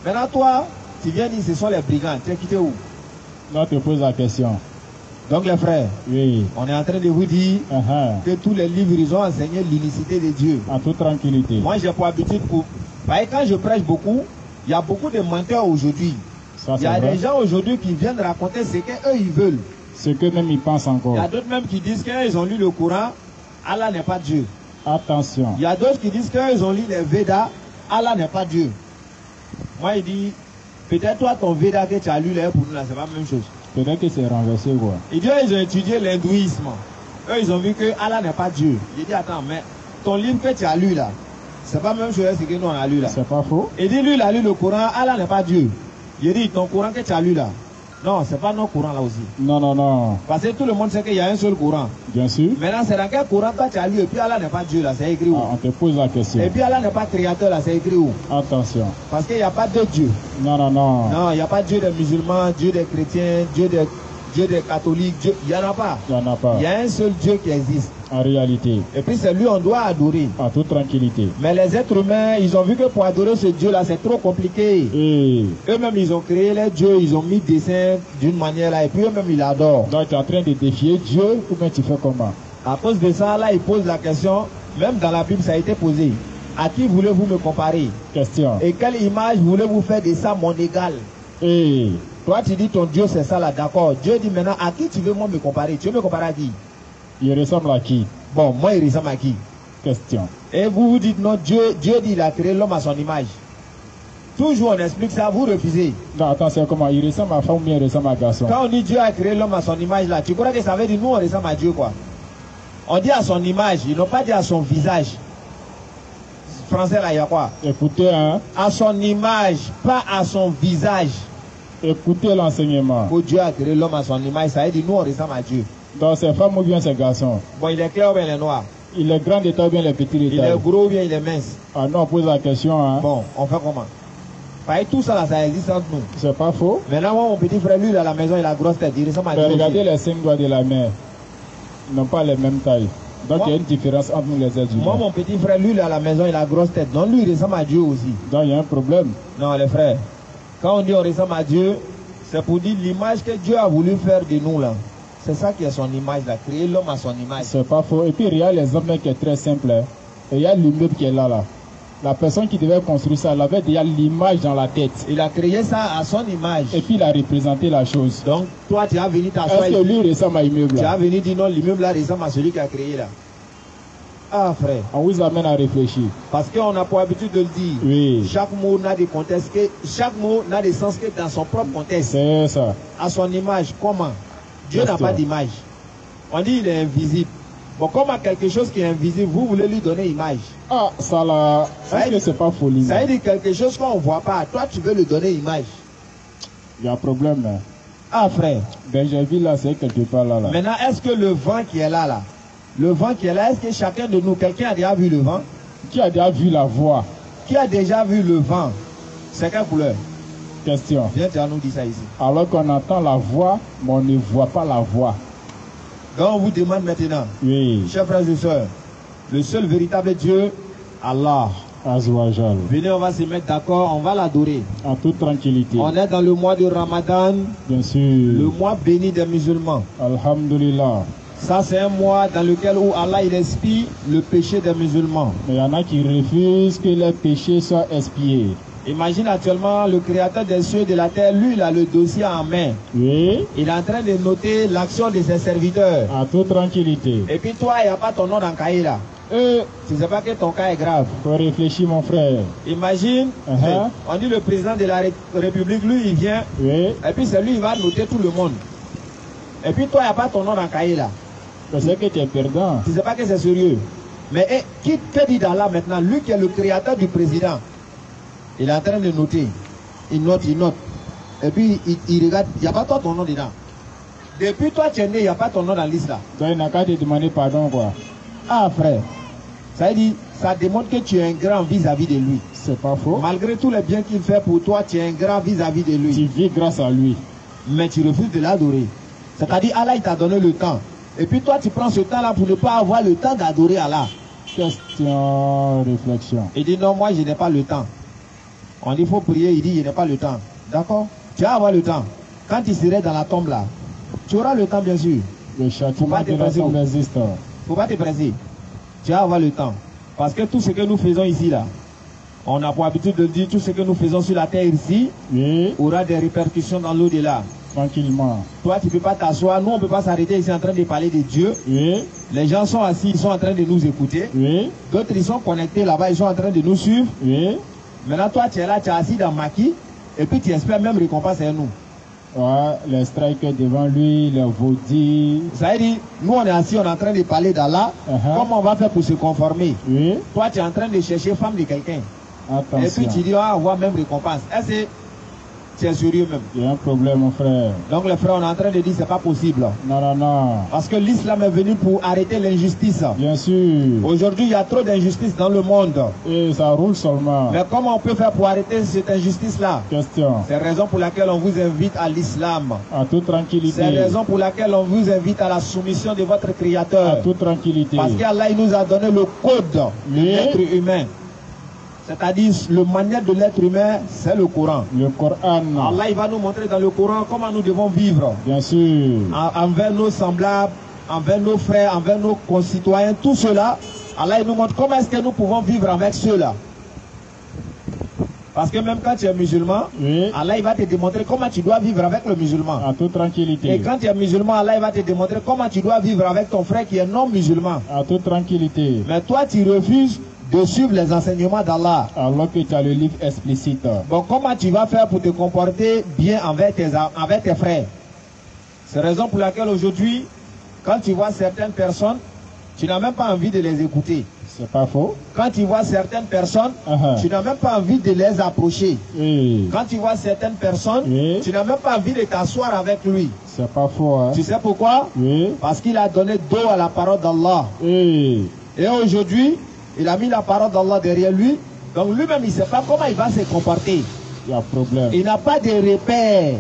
Maintenant toi, tu viens dire ce sont les brigands, tu es quitté où? Là, te pose la question. Donc les frères, Oui. on est en train de vous dire que tous les livres, ils ont enseigné l'unicité de Dieu. En toute tranquillité. Moi, j'ai pour habitude, quand je prêche beaucoup, il y a beaucoup de menteurs aujourd'hui. Ça, Il y a c'est vrai. des gens aujourd'hui qui viennent raconter ce qu'eux ils veulent. Ce que même ils pensent encore. Il y a d'autres même qui disent qu'ils ont lu le Coran, Allah n'est pas Dieu. Attention. Il y a d'autres qui disent qu'ils ont lu les Védas, Allah n'est pas Dieu. Moi, il dit, peut-être toi, ton Véda que tu as lu là pour nous, là, c'est pas la même chose. Peut-être que c'est renversé quoi. Il dit, ils ont étudié l'hindouisme. Eux, ils ont vu que Allah n'est pas Dieu. Il dit, attends, mais ton livre que tu as lu là, c'est pas la même chose que nous on a lu là. C'est pas faux. Il dit, lui, il a lu le Coran, Allah n'est pas Dieu. Il dit, ton Coran que tu as lu là, non, c'est pas notre Coran là aussi. Non, non, non. Parce que tout le monde sait qu'il y a un seul Coran. Bien sûr. Maintenant, c'est dans quel Coran toi tu as lu et puis Allah n'est pas Dieu là, c'est écrit où? On te pose la question. Et puis Allah n'est pas créateur là, c'est écrit où? Attention. Parce qu'il n'y a pas deux dieux. Non, non, non. Non, il n'y a pas Dieu des musulmans, Dieu des chrétiens, Dieu des catholiques, Dieu, il n'y en a pas. Il n'y en a pas. Il y a un seul Dieu qui existe. En réalité. Et puis c'est lui on doit adorer. En toute tranquillité. Mais les êtres humains, ils ont vu que pour adorer ce Dieu là, c'est trop compliqué. Et Eux-mêmes, ils ont créé les dieux, ils ont mis des dessins d'une manière là, et puis eux-mêmes, ils l'adorent. donc tu es en train de défier Dieu ou bien tu fais comment? À cause de ça, là, ils posent la question, même dans la Bible, ça a été posé. À qui voulez-vous me comparer? Question. Et quelle image voulez-vous faire de ça, mon égal? Et Toi, tu dis ton Dieu, c'est ça là, d'accord. Dieu dit maintenant, à qui tu veux moi me comparer? Tu veux me comparer à qui? il ressemble à qui? Bon, moi, il ressemble à qui? Question. Et vous vous dites non, Dieu dit il a créé l'homme à son image. Toujours on explique ça, vous refusez. Non, attention, comment? Il ressemble à femme ou bien il ressemble à garçon? Quand on dit Dieu a créé l'homme à son image là, tu crois que ça veut dire nous on ressemble à Dieu quoi? On dit à son image, ils n'ont pas dit à son visage. Français là, il y a quoi? Écoutez, hein? À son image, pas à son visage. Écoutez l'enseignement. Que Dieu a créé l'homme à son image, ça veut dire nous on ressemble à Dieu. Donc c'est femme ou bien c'est garçon? Bon, il est clair ou bien il est noir? Il est grand d'état ou bien il est petit Il d'état? est gros ou bien il est mince? Ah non, on pose la question, hein? Bon, on fait comment? Pareil, tout ça là, ça existe entre nous. C'est pas faux? Maintenant, moi, mon petit frère, lui, il est à la maison, il a grosse tête, il ressemble à Mais Dieu. regardez aussi. les 5 doigts de la main. Ils n'ont pas les mêmes tailles. Donc Moi- il y a une différence entre nous les êtres humains. Moi, mon petit frère, lui, il est à la maison, il a grosse tête. Donc, lui, il ressemble à Dieu aussi. Donc il y a un problème. Non, les frères, quand on dit on ressemble à Dieu, c'est pour dire l'image que Dieu a voulu faire de nous là. C'est ça qui est son image là, créer l'homme à son image. C'est pas faux. Et puis il y a les hommes qui est très simple. Hein. Et il y a l'immeuble qui est là. La personne qui devait construire ça, elle avait déjà l'image dans la tête. Il a créé ça à son image. Et puis il a représenté la chose. Donc, toi, tu as venu t'asseoir Est-ce que ici. lui ressemble à l'immeuble Tu là? as venu dire non, l'immeuble là ressemble à celui qui a créé là. Ah, frère, On vous amène à réfléchir. parce qu'on a pour habitude de le dire. Oui. Chaque mot n'a de contexte que, chaque mot n'a de sens que dans son propre contexte. C'est ça. À son image, comment? Dieu n'a Question. pas d'image. On dit il est invisible. Bon, comme à quelque chose qui est invisible, vous voulez lui donner image. Ah, ça là. Ça Est-ce veut que c'est pas folie? Ça veut dire quelque chose qu'on ne voit pas. Toi, tu veux lui donner image. Il y a un problème. Hein. Ah, frère. Benjerville là, c'est quelque part là. Maintenant, est-ce que le vent qui est là, le vent qui est là, est-ce que chacun de nous, quelqu'un a déjà vu le vent? Qui a déjà vu la voix? Qui a déjà vu le vent? C'est quelle couleur? Question. Viens, tu vas nous dire ça ici. Alors qu'on entend la voix, mais on ne voit pas la voix. Donc, on vous demande maintenant, Oui. chers frères et sœurs, le seul véritable Dieu, Allah. Azwajal. Venez, on va se mettre d'accord, on va l'adorer. En toute tranquillité. On est dans le mois de Ramadan, Bien sûr. le mois béni des musulmans. Alhamdulillah. Ça, c'est un mois dans lequel où Allah il expie le péché des musulmans. Mais il y en a qui refusent que les péchés soient expiés. Imagine actuellement le créateur des cieux et de la terre, lui, il a le dossier en main. Oui. Il est en train de noter l'action de ses serviteurs. En toute tranquillité. Et puis toi, il n'y a pas ton nom dans le cahier là. Tu ne sais pas que ton cas est grave. Faut réfléchir, mon frère. Imagine, on dit le président de la République, lui, il vient, Oui. et puis c'est lui, il va noter tout le monde. Et puis toi, il n'y a pas ton nom dans le cahier là. C'est que tu es perdant. Tu ne sais pas que c'est sérieux. Mais qui te dit dans là maintenant, lui qui est le créateur du président, il est en train de noter. Il note. Et puis il regarde, il n'y a pas toi ton nom dedans. Depuis toi tu es né, il n'y a pas ton nom dans la liste là. Donc il n'a qu'à te demander pardon, quoi. Ah frère, ça veut dire, ça démontre que tu es un grand vis-à-vis de lui. C'est pas faux. Malgré tous les biens qu'il fait pour toi, tu es un grand vis-à-vis de Tu lui. vis grâce à lui. Mais tu refuses de l'adorer. C'est-à-dire Allah il t'a donné le temps. Et puis toi tu prends ce temps là pour ne pas avoir le temps d'adorer Allah. Question, réflexion. Il dit non, moi je n'ai pas le temps. On dit il faut prier, il dit je n'ai pas le temps. D'accord? Tu vas avoir le temps. Quand tu serais dans la tombe là, Tu auras le temps, bien sûr. Le châtiment de l'ensemble existe. Il ne faut pas te presser. Tu vas avoir le temps. Parce que tout ce que nous faisons ici, là, on a pour habitude de dire tout ce que nous faisons sur la terre ici Oui, aura des répercussions dans l'au-delà. tranquillement. Toi, tu ne peux pas t'asseoir. Nous, on ne peut pas s'arrêter ici en train de parler de Dieu. Oui, Les gens sont assis, ils sont en train de nous écouter. oui, D'autres, ils sont connectés là-bas, ils sont en train de nous suivre. oui. Maintenant, toi, tu es là, tu es assis dans Maquis. Et puis, tu espères même récompense à nous. Ouais, les strikers devant lui, les vaudis. Ça veut dire, nous, on est assis, on est en train de parler d'Allah. Comment on va faire pour se conformer? Oui, Toi, tu es en train de chercher femme de quelqu'un. Et puis, tu attention. dis, on va avoir même récompense. Est-ce que tu es sérieux même? Il y a un problème, mon frère. Donc, les frères, on est en train de dire, c'est pas possible. Non, non, non. Parce que l'islam est venu pour arrêter l'injustice. Bien sûr. Aujourd'hui, il y a trop d'injustice dans le monde. Et ça roule seulement. Mais comment on peut faire pour arrêter cette injustice-là? Question. C'est la raison pour laquelle on vous invite à l'islam. À toute tranquillité. C'est la raison pour laquelle on vous invite à la soumission de votre À Créateur. toute tranquillité. Parce qu'Allah il nous a donné le code de Oui. l'être humain. C'est-à-dire le manuel de l'être humain, c'est le Coran. Le Coran. Allah il va nous montrer dans le Coran comment nous devons vivre Bien sûr. envers nos semblables, envers nos frères, envers nos concitoyens, tout cela. Allah il nous montre comment est-ce que nous pouvons vivre avec ceux-là. Parce que même quand tu es musulman, Oui. Allah il va te démontrer comment tu dois vivre avec le musulman. À toute tranquillité. Et quand tu es musulman, Allah il va te démontrer comment tu dois vivre avec ton frère qui est non musulman. À toute tranquillité. Mais toi tu refuses de suivre les enseignements d'Allah. Alors que tu as le livre explicite. Bon, comment tu vas faire pour te comporter bien avec tes frères? C'est la raison pour laquelle aujourd'hui, quand tu vois certaines personnes, tu n'as même pas envie de les écouter. C'est pas faux. Quand tu vois certaines personnes, Uh-huh. tu n'as même pas envie de les approcher. Oui. Quand tu vois certaines personnes, Oui. tu n'as même pas envie de t'asseoir avec lui. C'est pas faux, hein. Tu sais pourquoi? Oui. Parce qu'il a donné dos à la parole d'Allah. Oui. Et aujourd'hui, il a mis la parole d'Allah derrière lui. Donc lui-même, il ne sait pas comment il va se comporter. Il y a problème. Il n'a pas de repères.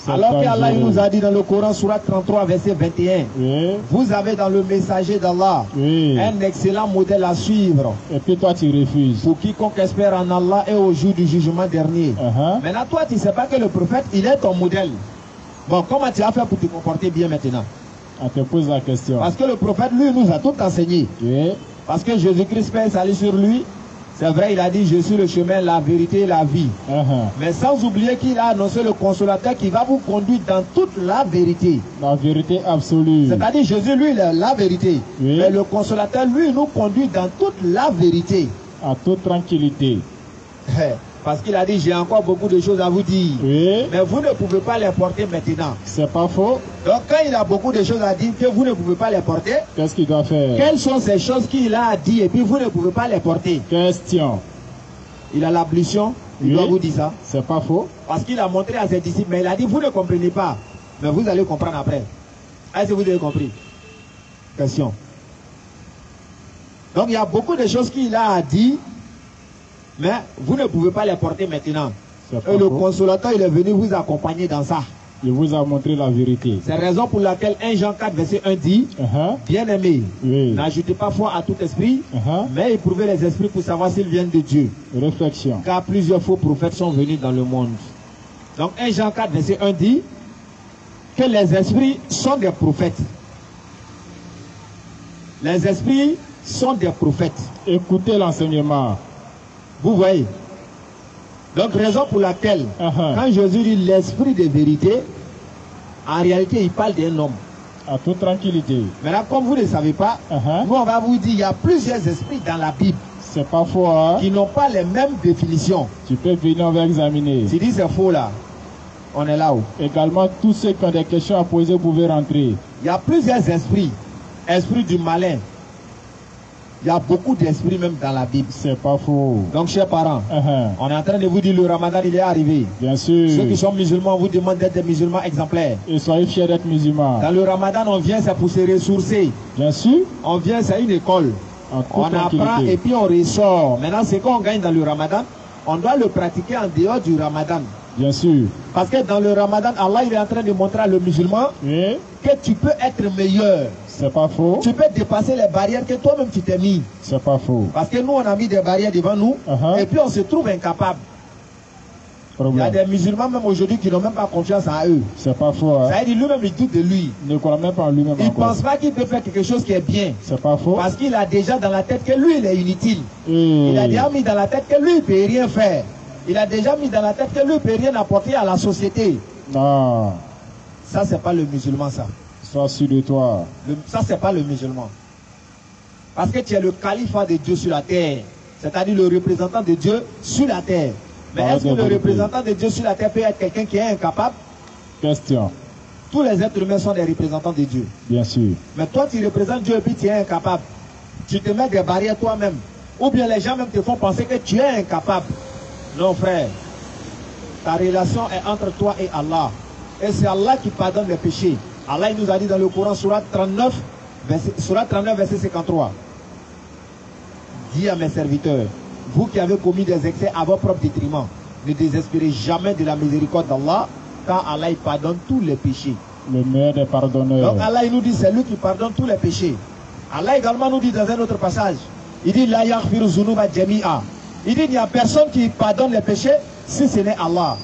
C'est Alors qu'Allah il dangereux. nous a dit dans le Coran, Surat 33, verset 21, Oui. vous avez dans le messager d'Allah Oui. un excellent modèle à suivre Et puis toi, tu refuses. pour quiconque espère en Allah et au jour du jugement dernier. Uh-huh. Maintenant, toi, tu ne sais pas que le prophète, il est ton modèle. Bon, comment tu vas faire pour te comporter bien maintenant? On te pose la question. Parce que le prophète, lui, nous a tout enseigné. Oui. Parce que Jésus-Christ, paix et salut sur lui, c'est vrai, il a dit, je suis le chemin, la vérité et la vie. Uh-huh. Mais sans oublier qu'il a annoncé le consolateur qui va vous conduire dans toute la vérité. La vérité absolue. C'est-à-dire Jésus, lui, il est la vérité. Oui. Mais le consolateur, lui, nous conduit dans toute la vérité. À toute tranquillité. Parce qu'il a dit, j'ai encore beaucoup de choses à vous dire. Oui. Mais vous ne pouvez pas les porter maintenant. C'est pas faux. Donc quand il a beaucoup de choses à dire que vous ne pouvez pas les porter, Qu'est-ce qu'il doit faire? quelles sont ces choses qu'il a à dire et puis vous ne pouvez pas les porter? Question. Il a l'ablution, il Oui. doit vous dire ça. C'est pas faux. Parce qu'il a montré à ses disciples, mais il a dit, vous ne comprenez pas. Mais vous allez comprendre après. Est-ce que vous avez compris? Question. Donc il y a beaucoup de choses qu'il a à dire, mais vous ne pouvez pas les porter maintenant. C'est pas Et le faux. consolateur, il est venu vous accompagner dans ça. Il vous a montré la vérité. C'est la raison pour laquelle 1 Jean 4, verset 1 dit, Uh-huh. bien-aimés, Oui. n'ajoutez pas foi à tout esprit, Uh-huh. mais éprouvez les esprits pour savoir s'ils viennent de Dieu. Réflexion. Car plusieurs faux prophètes sont venus dans le monde. Donc 1 Jean 4, verset 1 dit que les esprits sont des prophètes. Les esprits sont des prophètes. Écoutez l'enseignement. Vous voyez? Donc raison pour laquelle, Uh-huh. quand Jésus dit l'esprit de vérité, en réalité il parle d'un homme. À toute tranquillité. Maintenant, comme vous ne savez pas, Uh-huh. nous on va vous dire il y a plusieurs esprits dans la Bible C'est pas faux, hein? qui n'ont pas les mêmes définitions. Tu peux venir, on va examiner. Si dit c'est faux là, on est là où? Également, tous ceux qui ont des questions à poser, vous pouvez rentrer. Il y a plusieurs esprits. Esprit du malin. Il y a beaucoup d'esprits même dans la Bible. C'est pas faux. Donc, chers parents, Uh-huh. on est en train de vous dire le ramadan, il est arrivé. Bien sûr. Ceux qui sont musulmans, on vous demande d'être des musulmans exemplaires. Et soyez fiers d'être musulmans. Dans le ramadan, on vient, c'est pour se ressourcer. Bien sûr. On vient, c'est une école. En toute On apprend tranquillité. et puis on ressort. Maintenant, ce qu'on gagne dans le ramadan, on doit le pratiquer en dehors du ramadan. Bien sûr. Parce que dans le ramadan, Allah il est en train de montrer à le musulman Oui. que tu peux être meilleur. C'est pas faux. Tu peux dépasser les barrières que toi-même tu t'es mis. C'est pas faux. Parce que nous, on a mis des barrières devant nous Uh-huh. et puis on se trouve incapable. Il y a des musulmans même aujourd'hui qui n'ont même pas confiance en eux. C'est pas faux. Hein? Ça veut dire lui-même il doute de lui. Il ne croit même pas en lui-même. Il ne encore. pense pas qu'il peut faire quelque chose qui est bien. C'est pas faux. Parce qu'il a déjà dans la tête que lui il est inutile. Et... Il a déjà mis dans la tête que lui il ne peut rien faire. Il a déjà mis dans la tête que lui ne peut rien apporter à la société. Non. Ça c'est pas le musulman ça. Sois sûr de toi. Ça c'est pas le musulman. Parce que tu es le califat de Dieu sur la terre. C'est-à-dire le représentant de Dieu sur la terre. Mais est-ce que le représentant de Dieu sur la terre peut être quelqu'un qui est incapable? Question. Tous les êtres humains sont des représentants de Dieu. Bien sûr. Mais toi tu représentes Dieu et puis tu es incapable. Tu te mets des barrières toi-même. Ou bien les gens même te font penser que tu es incapable. Non frère. Ta relation est entre toi et Allah. Et c'est Allah qui pardonne les péchés. Allah il nous a dit dans le Coran, Surat 39, verset 53. Dis à mes serviteurs, vous qui avez commis des excès à votre propre détriment, ne désespérez jamais de la miséricorde d'Allah, car Allah il pardonne tous les péchés. Le meilleur des pardonneurs. Donc Allah il nous dit, c'est lui qui pardonne tous les péchés. Allah également nous dit dans un autre passage, il dit, La yaghfiru zunuba jami'a. Il dit, il n'y a personne qui pardonne les péchés si ce n'est Allah.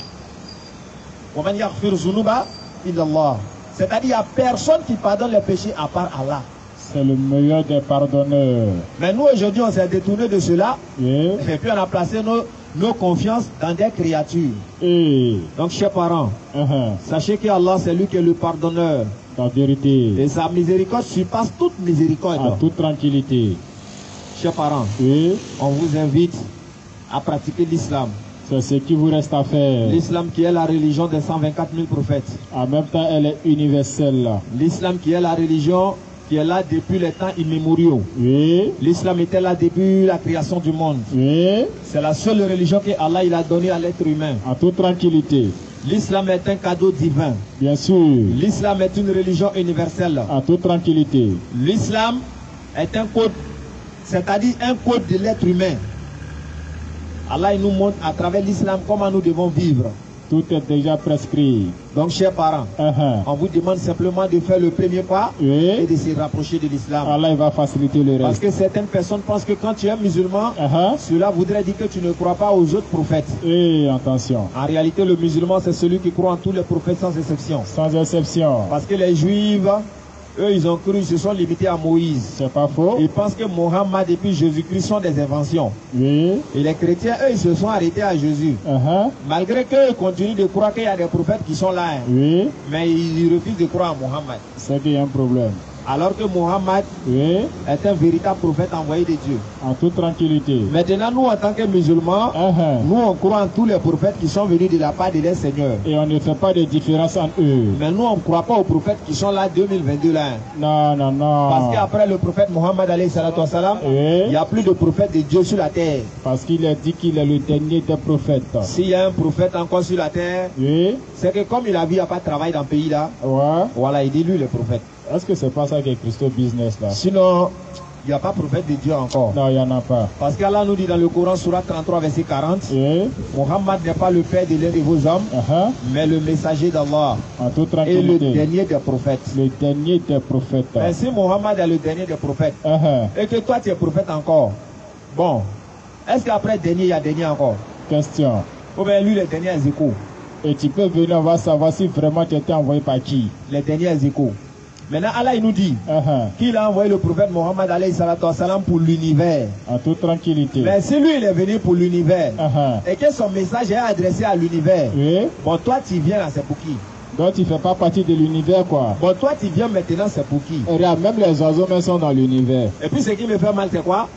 Wa man yaghfiru zunuba illallah. C'est-à-dire, il n'y a personne qui pardonne les péchés à part Allah. C'est le meilleur des pardonneurs. Mais nous, aujourd'hui, on s'est détourné de cela. Et puis, on a placé nos confiances dans des créatures. Donc, chers parents, sachez que Allah, c'est lui qui est le pardonneur. La vérité. Et sa miséricorde surpasse toute miséricorde. En toute tranquillité. Chers parents, on vous invite à pratiquer l'islam. C'est ce qui vous reste à faire. L'islam qui est la religion des 124 000 prophètes. En même temps, elle est universelle. L'islam qui est la religion qui est là depuis les temps immémoriaux. L'islam était là depuis la création du monde. C'est la seule religion que Allah il a donnée à l'être humain. En toute tranquillité. L'islam est un cadeau divin. Bien sûr. L'islam est une religion universelle. En toute tranquillité. L'islam est un code, c'est-à-dire un code de l'être humain. Allah il nous montre à travers l'islam comment nous devons vivre. Tout est déjà prescrit. Donc, chers parents, on vous demande simplement de faire le premier pas et de se rapprocher de l'islam. Allah il va faciliter le reste. Parce que certaines personnes pensent que quand tu es musulman, cela voudrait dire que tu ne crois pas aux autres prophètes. Et attention. En réalité, le musulman, c'est celui qui croit en tous les prophètes sans exception. Sans exception. Parce que les juifs, eux, ils ont cru, ils se sont limités à Moïse. C'est pas faux. Ils pensent que Mohammed et puis Jésus-Christ sont des inventions. Et les chrétiens, eux, ils se sont arrêtés à Jésus. Malgré qu'eux continuent de croire qu'il y a des prophètes qui sont là. Mais ils refusent de croire en Mohammed. C'est qu'il y a un problème. Alors que Mohammed est un véritable prophète envoyé de Dieu. En toute tranquillité. Maintenant, nous, en tant que musulmans, nous, on croit en tous les prophètes qui sont venus de la part de leur Seigneur. Et on ne fait pas de différence entre eux. Mais nous, on ne croit pas aux prophètes qui sont là 2022 là. Non, non, non. Parce qu'après le prophète Mohammed, il n'y a plus de prophète de Dieu sur la terre. Parce qu'il a dit qu'il est le dernier des prophètes. S'il y a un prophète encore sur la terre, c'est que comme il a vu, il n'y a pas de travail dans le pays là. Voilà, il dit lui le prophète. Est-ce que c'est pas ça qui est Christo business là? Sinon, il n'y a pas de prophète de Dieu encore. Non, il n'y en a pas. Parce qu'Allah nous dit dans le Coran, Surat 33, verset 40, Mohammed n'est pas le père de l'un de vos hommes, mais le messager d'Allah. En toute et tranquillité. le dernier des prophètes. Le dernier des prophètes. Mais si Mohammed est le dernier des prophètes, et que toi tu es prophète encore, bon, est-ce qu'après dernier, il y a dernier encore? Question. Ou bien lui, les derniers échos. Et tu peux venir, on va savoir si vraiment tu étais envoyé par qui? Les derniers échos. Maintenant, Allah il nous dit qu'il a envoyé le prophète Mohammed pour l'univers. En toute tranquillité. Mais si lui il est venu pour l'univers et que son message est adressé à l'univers, bon toi tu viens là, c'est pour qui? Donc tu ne fais pas partie de l'univers quoi. Bon toi tu viens maintenant, c'est pour qui? Regarde, même les oiseaux même sont dans l'univers. Et puis ce qui me fait mal c'est quoi?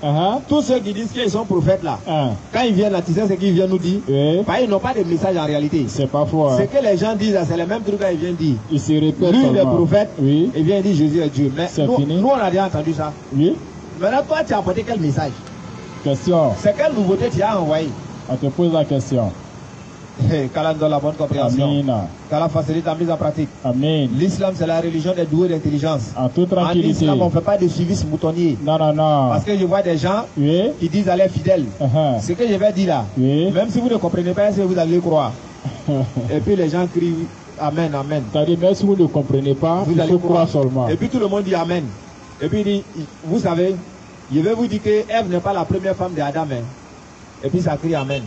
Tous ceux qui disent qu'ils sont prophètes là, quand ils viennent là, tu sais ce qu'ils viennent nous dire? Ils n'ont pas de message en réalité. C'est pas faux. Ce que les gens disent là, c'est le même truc qu'ils viennent dire. Ils se répètent. Lui le prophète, il vient dire Jésus est Dieu. Mais nous on a déjà entendu ça. Maintenant toi tu as apporté quel message? Question. C'est quelle nouveauté tu as envoyé? On te pose la question. Qu'Allah donne la bonne compréhension. Amen. Qu'Allah facilite la mise en pratique. Amen. L'islam c'est la religion des doués d'intelligence. En toute tranquillité. En islam on ne fait pas de suivi moutonnier. Non, non, non. Parce que je vois des gens qui disent à leurs fidèles. Ce que je vais dire là, même si vous ne comprenez pas, est-ce que vous allez croire? Et puis les gens crient Amen, Amen. C'est-à-dire même si vous ne comprenez pas, vous il allez faut croire seulement. Et puis tout le monde dit Amen. Et puis il dit, vous savez, je vais vous dire que Ève n'est pas la première femme d'Adam. Et puis ça crie Amen.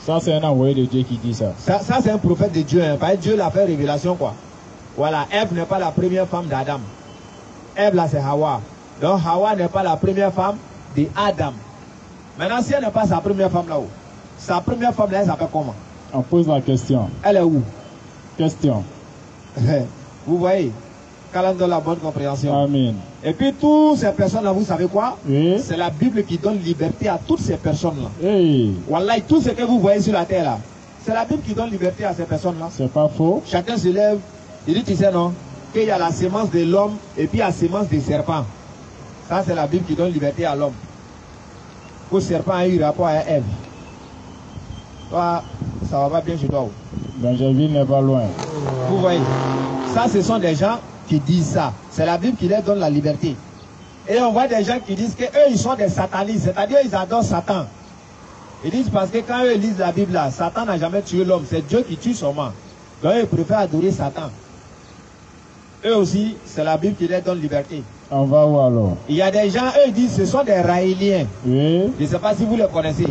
Ça, c'est un envoyé de Dieu qui dit ça. Ça c'est un prophète de Dieu. Hein. Parce que Dieu l'a fait révélation, quoi. Voilà, Ève n'est pas la première femme d'Adam. Ève, là, c'est Hawa. Donc, Hawa n'est pas la première femme d'Adam. Maintenant, si elle n'est pas sa première femme là-haut, sa première femme là, elle s'appelle comment? On pose la question. Elle est où? Question. Vous voyez? Qu'Allah donne la bonne compréhension. Amen. Et puis, toutes ces personnes-là, vous savez quoi? Oui. C'est la Bible qui donne liberté à toutes ces personnes-là. Hey. Wallahi, tout ce que vous voyez sur la terre là, c'est la Bible qui donne liberté à ces personnes-là. C'est pas faux. Chacun se lève, il dit, tu sais non, qu'il y a la sémence de l'homme et puis la sémence des serpents. Ça, c'est la Bible qui donne liberté à l'homme. Le serpent a eu rapport à Ève. Toi, ça va pas bien chez toi. Benjamin n'est pas loin. Vous voyez, ça, ce sont des gens qui disent ça. C'est la Bible qui leur donne la liberté. Et on voit des gens qui disent qu'eux, ils sont des satanistes, c'est-à-dire ils adorent Satan. Ils disent parce que quand eux lisent la Bible là, Satan n'a jamais tué l'homme, c'est Dieu qui tue seulement. Donc ils préfèrent adorer Satan. Eux aussi, c'est la Bible qui leur donne liberté. On va où alors? Il y a des gens, eux, ils disent ce sont des raéliens. Oui. Je ne sais pas si vous les connaissez.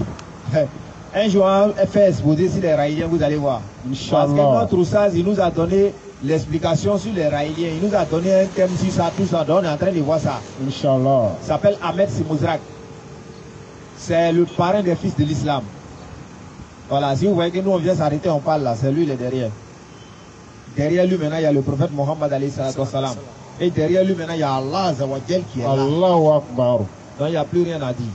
Un jour, on fait exposer sur les raéliens, vous allez voir. Parce que notre Oussaz, il nous a donné l'explication sur les raéliens. Il nous a donné un thème sur ça, tout ça. Donc on est en train de voir ça. Inch'Allah. Il s'appelle Ahmed Simouzrak. C'est le parrain des fils de l'islam. Voilà, si vous voyez que nous on vient s'arrêter, on parle là, c'est lui le derrière. Derrière lui maintenant, il y a le prophète Mohammed alayhi salatu wassalam. Et derrière lui maintenant, il y a Allah Azawajal qui est là. Allahu Akbar. Donc il n'y a plus rien à dire.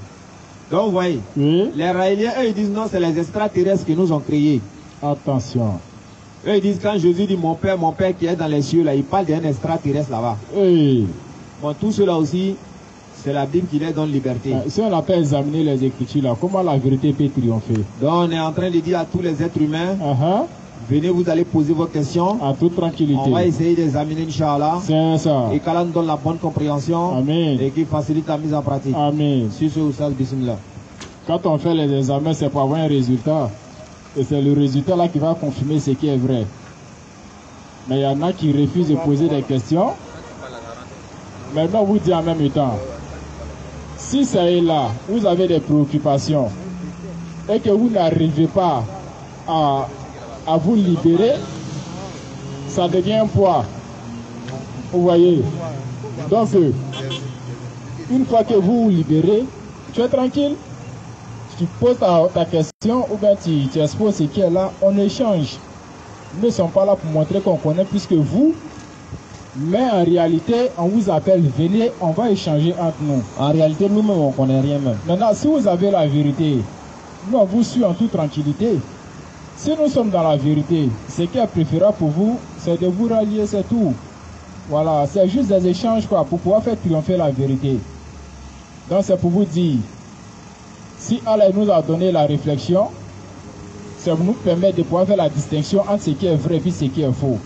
Donc vous voyez, Oui. les Raéliens, eux ils disent non, c'est les extraterrestres qui nous ont créés. Attention. Eux ils disent quand Jésus dit mon père qui est dans les cieux là, il parle d'un extraterrestre là-bas. Hey. Bon, tout cela aussi, c'est la Bible qui leur donne liberté. Si on n'a pas examiné les Écritures là, comment la vérité peut triompher? Donc on est en train de dire à tous les êtres humains, venez, vous allez poser vos questions. À toute tranquillité. On va essayer d'examiner, Inch'Allah. C'est ça. Et qu'Allah nous donne la bonne compréhension. Amen. Et qu'il facilite la mise en pratique. Amen. Sur ce Oussaz, bismillah. Quand on fait les examens, c'est pour avoir un résultat. Et c'est le résultat là qui va confirmer ce qui est vrai. Mais il y en a qui refusent de poser des questions. Maintenant, vous dites en même temps, si ça est là, vous avez des préoccupations et que vous n'arrivez pas à vous libérer, ça devient un poids. Vous voyez? Donc, une fois que vous vous libérez, tu es tranquille. Tu poses ta question ou bien tu exposes ce qui est là, on échange. Nous ne sommes pas là pour montrer qu'on connaît plus que vous, mais en réalité, on vous appelle, venez, on va échanger entre nous. En réalité, nous-mêmes, on ne connaît rien même. Maintenant, si vous avez la vérité, nous, on vous suit en toute tranquillité. Si nous sommes dans la vérité, ce qui est préférable pour vous, c'est de vous rallier, c'est tout. Voilà, c'est juste des échanges quoi, pour pouvoir faire triompher la vérité. Donc, c'est pour vous dire, si Allah nous a donné la réflexion, ça nous permet de pouvoir faire la distinction entre ce qui est vrai et ce qui est faux.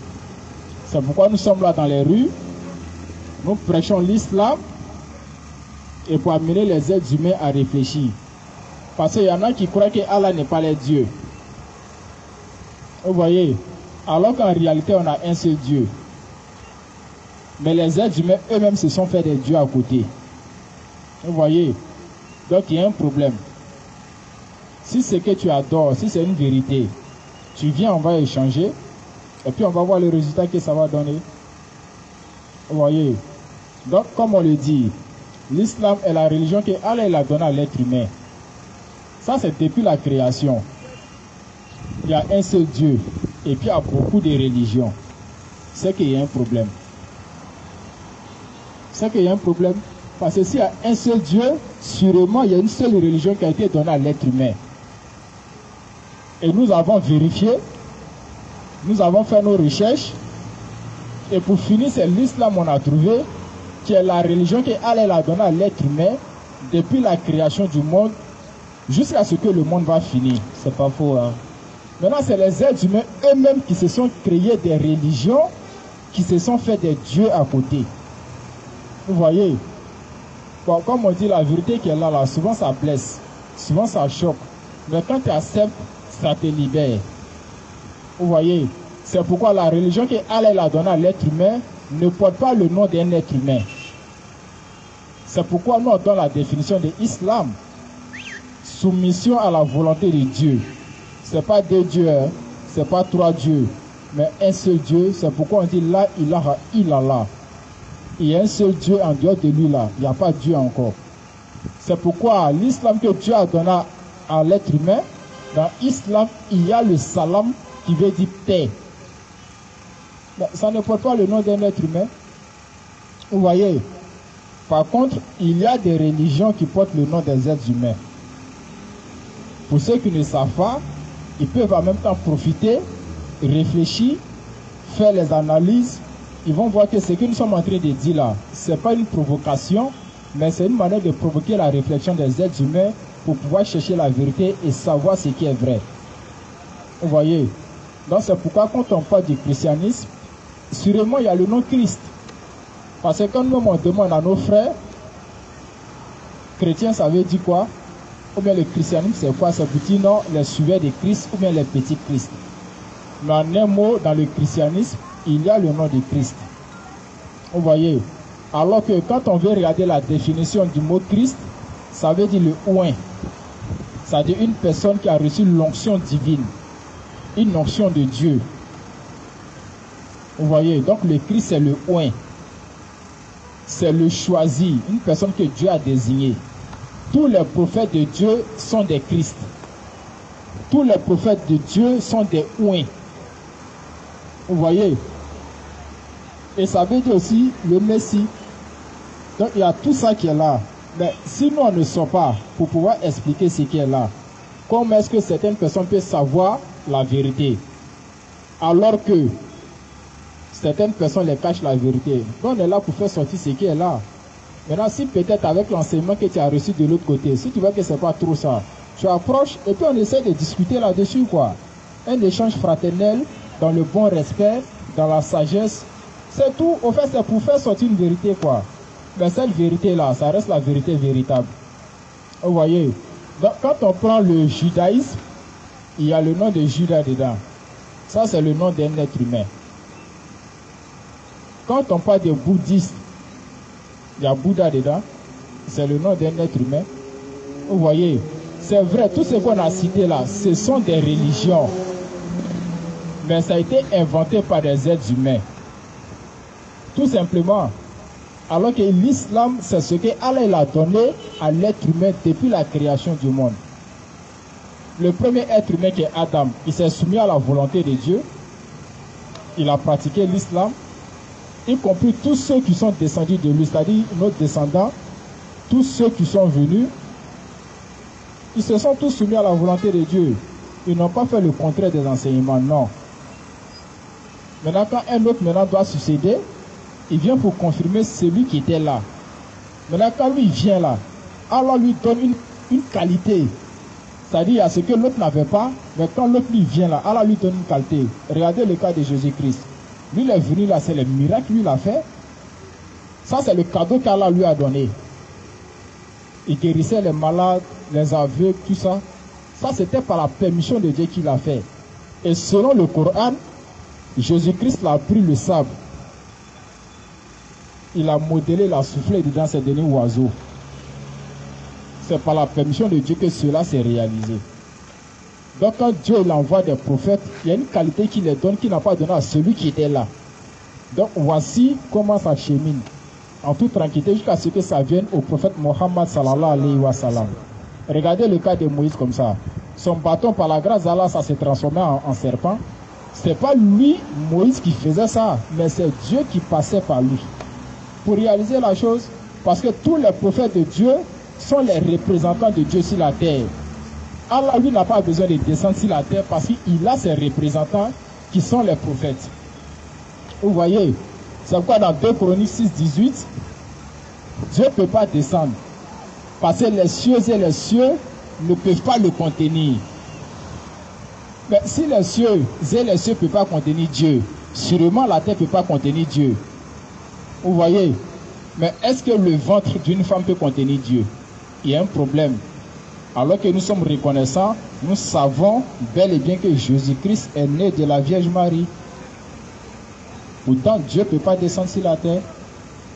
C'est pourquoi nous sommes là dans les rues, nous prêchons l'islam et pour amener les êtres humains à réfléchir. Parce qu'il y en a qui croient que Allah n'est pas leur Dieu. Vous voyez, alors qu'en réalité on a un seul Dieu. Mais les êtres humains eux-mêmes se sont fait des dieux à côté. Vous voyez, donc il y a un problème. Si c'est que tu adores, si c'est une vérité, tu viens, on va échanger, et puis on va voir le résultat que ça va donner. Vous voyez? Donc, comme on le dit, l'islam est la religion que Allah a donnée à l'être humain. Ça, c'est depuis la création. Il y a un seul Dieu, et puis il y a beaucoup de religions. C'est qu'il y a un problème. C'est qu'il y a un problème. Parce que s'il y a un seul Dieu, sûrement il y a une seule religion qui a été donnée à l'être humain. Et nous avons vérifié, nous avons fait nos recherches, et pour finir, c'est l'islam qu'on a trouvé, qui est la religion que Allah a donnée à l'être humain depuis la création du monde jusqu'à ce que le monde va finir. C'est pas faux, hein? Maintenant, c'est les êtres humains eux-mêmes qui se sont créés des religions, qui se sont fait des dieux à côté. Vous voyez? Bon, comme on dit, la vérité qui est là, souvent ça blesse, souvent ça choque. Mais quand tu acceptes, ça te libère. Vous voyez, c'est pourquoi la religion que Allah a donnée à l'être humain ne porte pas le nom d'un être humain. C'est pourquoi nous avons la définition de l'islam. Soumission à la volonté de Dieu. c'est pas deux dieux, hein. C'est pas trois dieux, mais un seul Dieu. C'est pourquoi on dit la ilaha illallah. Il y a un seul Dieu en dehors de lui là. Il n'y a pas Dieu encore. C'est pourquoi l'islam que Dieu a donné à l'être humain, dans l'islam, il y a le salam qui veut dire paix. Mais ça ne porte pas le nom d'un être humain. Vous voyez. Par contre, il y a des religions qui portent le nom des êtres humains. Pour ceux qui ne savent pas, ils peuvent en même temps profiter, réfléchir, faire les analyses. Ils vont voir que ce que nous sommes en train de dire là, ce n'est pas une provocation, mais c'est une manière de provoquer la réflexion des êtres humains pour pouvoir chercher la vérité et savoir ce qui est vrai. Vous voyez. Donc c'est pourquoi quand on parle du christianisme, sûrement il y a le nom Christ. Parce que quand nous on demande à nos frères, chrétiens, ça veut dire quoi? Ou bien le christianisme, c'est quoi? C'est pour dire non, les suiveurs de Christ ou bien les petits Christ. Mais en un mot, dans le christianisme, il y a le nom de Christ. Vous voyez? Alors que quand on veut regarder la définition du mot Christ, ça veut dire le oint. Ça veut dire une personne qui a reçu l'onction divine, une onction de Dieu. Vous voyez? Donc le Christ, c'est le oint. C'est le choisi, une personne que Dieu a désignée. Tous les prophètes de Dieu sont des Christ. Tous les prophètes de Dieu sont des oints. Vous voyez? Et ça veut dire aussi le Messie. Donc il y a tout ça qui est là. Mais si nous on ne sait pas pour pouvoir expliquer ce qui est là, comment est-ce que certaines personnes peuvent savoir la vérité alors que certaines personnes les cachent la vérité? Donc on est là pour faire sortir ce qui est là. Maintenant, si peut-être avec l'enseignement que tu as reçu de l'autre côté, si tu vois que ce n'est pas trop ça, tu approches et puis on essaie de discuter là-dessus, quoi. Un échange fraternel, dans le bon respect, dans la sagesse. C'est tout. Au fait, c'est pour faire sortir une vérité, quoi. Mais cette vérité-là, ça reste la vérité véritable. Vous voyez? Donc, quand on prend le judaïsme, il y a le nom de Judas dedans. Ça, c'est le nom d'un être humain. Quand on parle des bouddhistes, il y a Bouddha dedans, c'est le nom d'un être humain. Vous voyez, c'est vrai, tout ce qu'on a cité là, ce sont des religions. Mais ça a été inventé par des êtres humains. Tout simplement. Alors que l'islam, c'est ce que Allah a donné à l'être humain depuis la création du monde. Le premier être humain qui est Adam, il s'est soumis à la volonté de Dieu. Il a pratiqué l'islam. Y compris tous ceux qui sont descendus de lui, c'est-à-dire nos descendants, tous ceux qui sont venus, ils se sont tous soumis à la volonté de Dieu. Ils n'ont pas fait le contraire des enseignements, non. Maintenant, quand un autre maintenant doit succéder, il vient pour confirmer celui qui était là. Maintenant, quand lui vient là, Allah lui donne une qualité. C'est-à-dire, il y a ce que l'autre n'avait pas, mais quand l'autre lui vient là, Allah lui donne une qualité. Regardez le cas de Jésus-Christ. Lui, il est venu là, c'est le miracle qu'il a fait. Ça, c'est le cadeau qu'Allah lui a donné. Il guérissait les malades, les aveugles, tout ça. Ça, c'était par la permission de Dieu qu'il a fait. Et selon le Coran, Jésus-Christ a pris le sable. Il a modélé, il a soufflé dedans, c'est donné oiseau. C'est par la permission de Dieu que cela s'est réalisé. Donc quand Dieu l'envoie des prophètes, il y a une qualité qu'il les donne qu'il n'a pas donné à celui qui était là. Donc voici comment ça chemine. En toute tranquillité jusqu'à ce que ça vienne au prophète Mohammed sallallahu alayhi wa sallam. Regardez le cas de Moïse comme ça. Son bâton par la grâce d'Allah, ça s'est transformé en serpent. Ce n'est pas lui, Moïse, qui faisait ça, mais c'est Dieu qui passait par lui. Pour réaliser la chose, parce que tous les prophètes de Dieu sont les représentants de Dieu sur la terre. Allah, lui, n'a pas besoin de descendre sur la terre parce qu'il a ses représentants qui sont les prophètes. Vous voyez, c'est pourquoi dans 2 Chroniques 6, 18, Dieu ne peut pas descendre. Parce que les cieux et les cieux ne peuvent pas le contenir. Mais si les cieux et les cieux ne peuvent pas contenir Dieu, sûrement la terre ne peut pas contenir Dieu. Vous voyez, mais est-ce que le ventre d'une femme peut contenir Dieu? Il y a un problème. Alors que nous sommes reconnaissants, nous savons bel et bien que Jésus-Christ est né de la Vierge Marie. Pourtant, Dieu ne peut pas descendre sur la terre.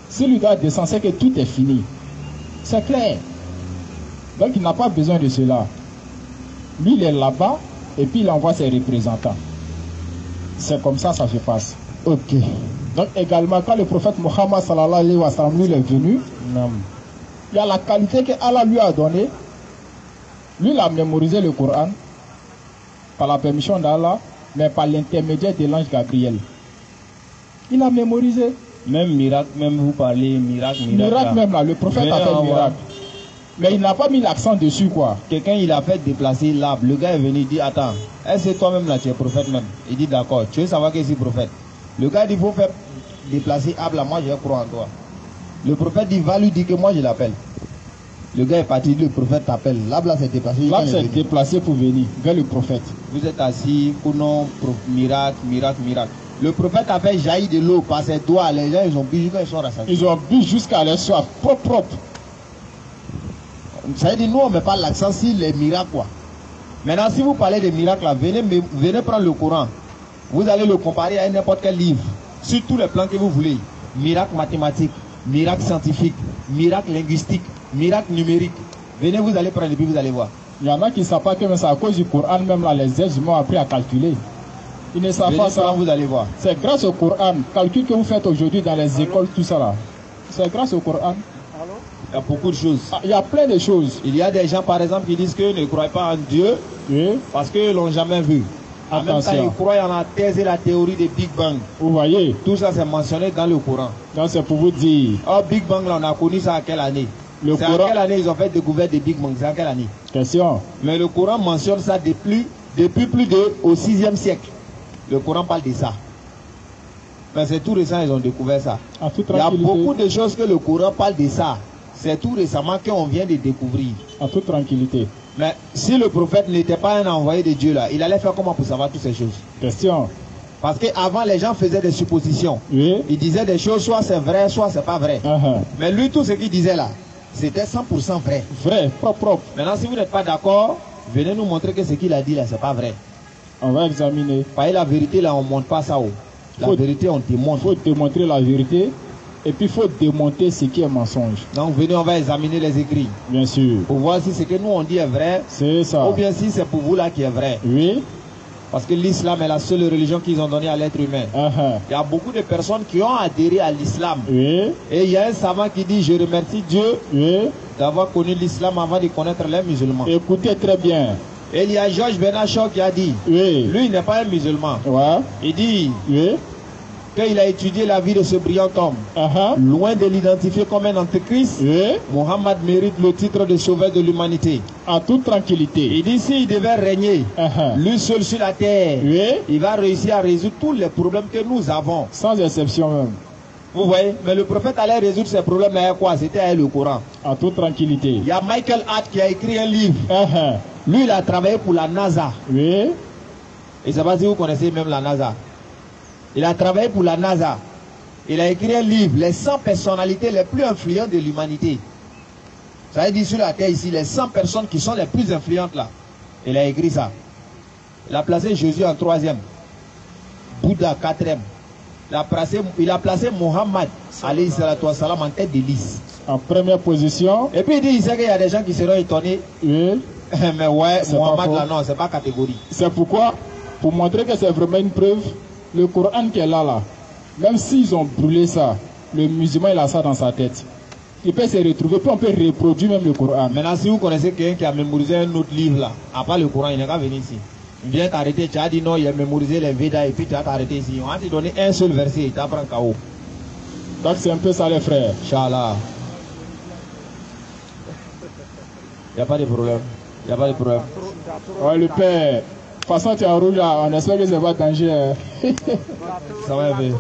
S'il lui doit descendre, c'est que tout est fini. C'est clair. Donc, il n'a pas besoin de cela. Lui, il est là-bas. et puis il envoie ses représentants. C'est comme ça, ça se passe. Ok. Donc également, quand le prophète Mohammed sallallahu alayhi wa sallam lui est venu, il y a la qualité que Allah lui a donnée. Lui, il a mémorisé le Coran par la permission d'Allah, mais par l'intermédiaire de l'ange Gabriel. Il a mémorisé. Même miracle, même vous parlez miracle. Miracle même là, le prophète a fait miracle. Mais il n'a pas mis l'accent dessus quoi. Quelqu'un il a fait déplacer l'arbre. Le gars est venu, il dit attends, est-ce que toi-même là tu es prophète même? Il dit d'accord, tu veux savoir que c'est prophète. Le gars dit il faut faire déplacer l'arbre là, moi je crois en toi. Le prophète dit va lui dire que moi je l'appelle. Le gars est parti, le prophète t'appelle. L'arbre là s'est déplacé. L'arbre s'est déplacé pour venir vers le prophète. Vous êtes assis, non, miracle. Le prophète a fait jaillir de l'eau par ses doigts. Les gens ils ont bu jusqu'à ils sont rassasiés. Ils ont bu jusqu'à leur soif propre. Ça veut dire nous on ne met pas l'accent sur les miracles quoi. Maintenant si vous parlez des miracles là, venez prendre le Coran. Vous allez le comparer à n'importe quel livre. Sur tous les plans que vous voulez. Miracle mathématique, miracle scientifique, miracle linguistique, miracle numérique. Venez, vous allez prendre et puis vous allez voir. Il y en a qui ne savent pas que c'est à cause du Coran même là les êtres humains ont appris à calculer. Ils ne savent pas ça. Vous allez voir. C'est grâce au Coran. Calcul que vous faites aujourd'hui dans les écoles, tout ça là. C'est grâce au Coran. Il y a beaucoup de choses. Il y a plein de choses. Il y a des gens par exemple qui disent qu'ils ne croient pas en Dieu parce qu'ils ne l'ont jamais vu. En même temps, ils croient en la thèse et la théorie des Big Bang. Vous voyez. Tout ça c'est mentionné dans le Coran. Donc c'est pour vous dire. Oh, Big Bang là, on a connu ça à quelle année? C'est en quelle année ils ont fait découverte des Big Bang? C'est en quelle année? Question. Mais le Coran mentionne ça depuis plus de au 6e siècle. Le Coran parle de ça. Mais c'est tout récent, ils ont découvert ça. Il y a beaucoup de choses que le Coran parle de ça. C'est tout récemment qu'on vient de découvrir. En toute tranquillité. Mais si le prophète n'était pas un envoyé de Dieu là, il allait faire comment pour savoir toutes ces choses? Question. Parce qu'avant les gens faisaient des suppositions. Oui. Ils disaient des choses, soit c'est vrai, soit c'est pas vrai. Mais lui, tout ce qu'il disait là, c'était 100% vrai. Vrai, propre. Maintenant, si vous n'êtes pas d'accord, venez nous montrer que ce qu'il a dit là, c'est pas vrai. On va examiner. Parce que la vérité là, on ne montre pas ça haut. La vérité, on démontre. Il faut démontrer la vérité. Et puis il faut démonter ce qui est mensonge. Donc venez, on va examiner les écrits. Bien sûr. Pour voir si ce que nous on dit est vrai. C'est ça. Ou bien si c'est pour vous là qui est vrai. Oui. Parce que l'islam est la seule religion qu'ils ont donnée à l'être humain. Il y a beaucoup de personnes qui ont adhéré à l'islam. Oui. Et il y a un savant qui dit je remercie Dieu d'avoir connu l'islam avant de connaître les musulmans. Écoutez très bien. Et il y a Georges Bernard Shaw qui a dit lui il n'est pas un musulman. Il dit qu'il a étudié la vie de ce brillant homme. Loin de l'identifier comme un antéchrist, Mohammed mérite le titre de sauveur de l'humanité. En toute tranquillité. Il dit s'il devait régner, lui seul sur la terre, il va réussir à résoudre tous les problèmes que nous avons. Sans exception même. Vous voyez, mais le prophète allait résoudre ces problèmes avec quoi? C'était avec le Coran. En toute tranquillité. Il y a Michael Hart qui a écrit un livre. Lui, il a travaillé pour la NASA. Et je ne sais pas si vous connaissez même la NASA. Il a travaillé pour la NASA. Il a écrit un livre, les 100 personnalités les plus influentes de l'humanité. Ça veut dire sur la terre ici, les 100 personnes qui sont les plus influentes là. Il a écrit ça. Il a placé Jésus en 3e. Bouddha 4e. Il a placé Mohammed alayhi salatu wa salam en tête de liste. En première position. Et puis il dit, il sait qu'il y a des gens qui seront étonnés. Mais ouais, Mohammed là non, c'est pas catégorie. C'est pourquoi, pour montrer que c'est vraiment une preuve, le Coran qui est là, même s'ils ont brûlé ça, le musulman il a ça dans sa tête. Il peut se retrouver, puis on peut reproduire même le Coran. Maintenant, si vous connaissez quelqu'un qui a mémorisé un autre livre là, à part le Coran, il n'est qu'à venir ici. Il vient t'arrêter, tu as dit non, il a mémorisé les Védas et puis tu as t'arrêté ici. On va te donner un seul verset, il t'apprend KO. Donc c'est un peu ça les frères. Inch'Allah. Il n'y a pas de problème. Il n'y a pas de problème. Ouais, le père. De toute façon, tu es en rouge là, on espère que c'est pas danger. Ça va aller. Lui,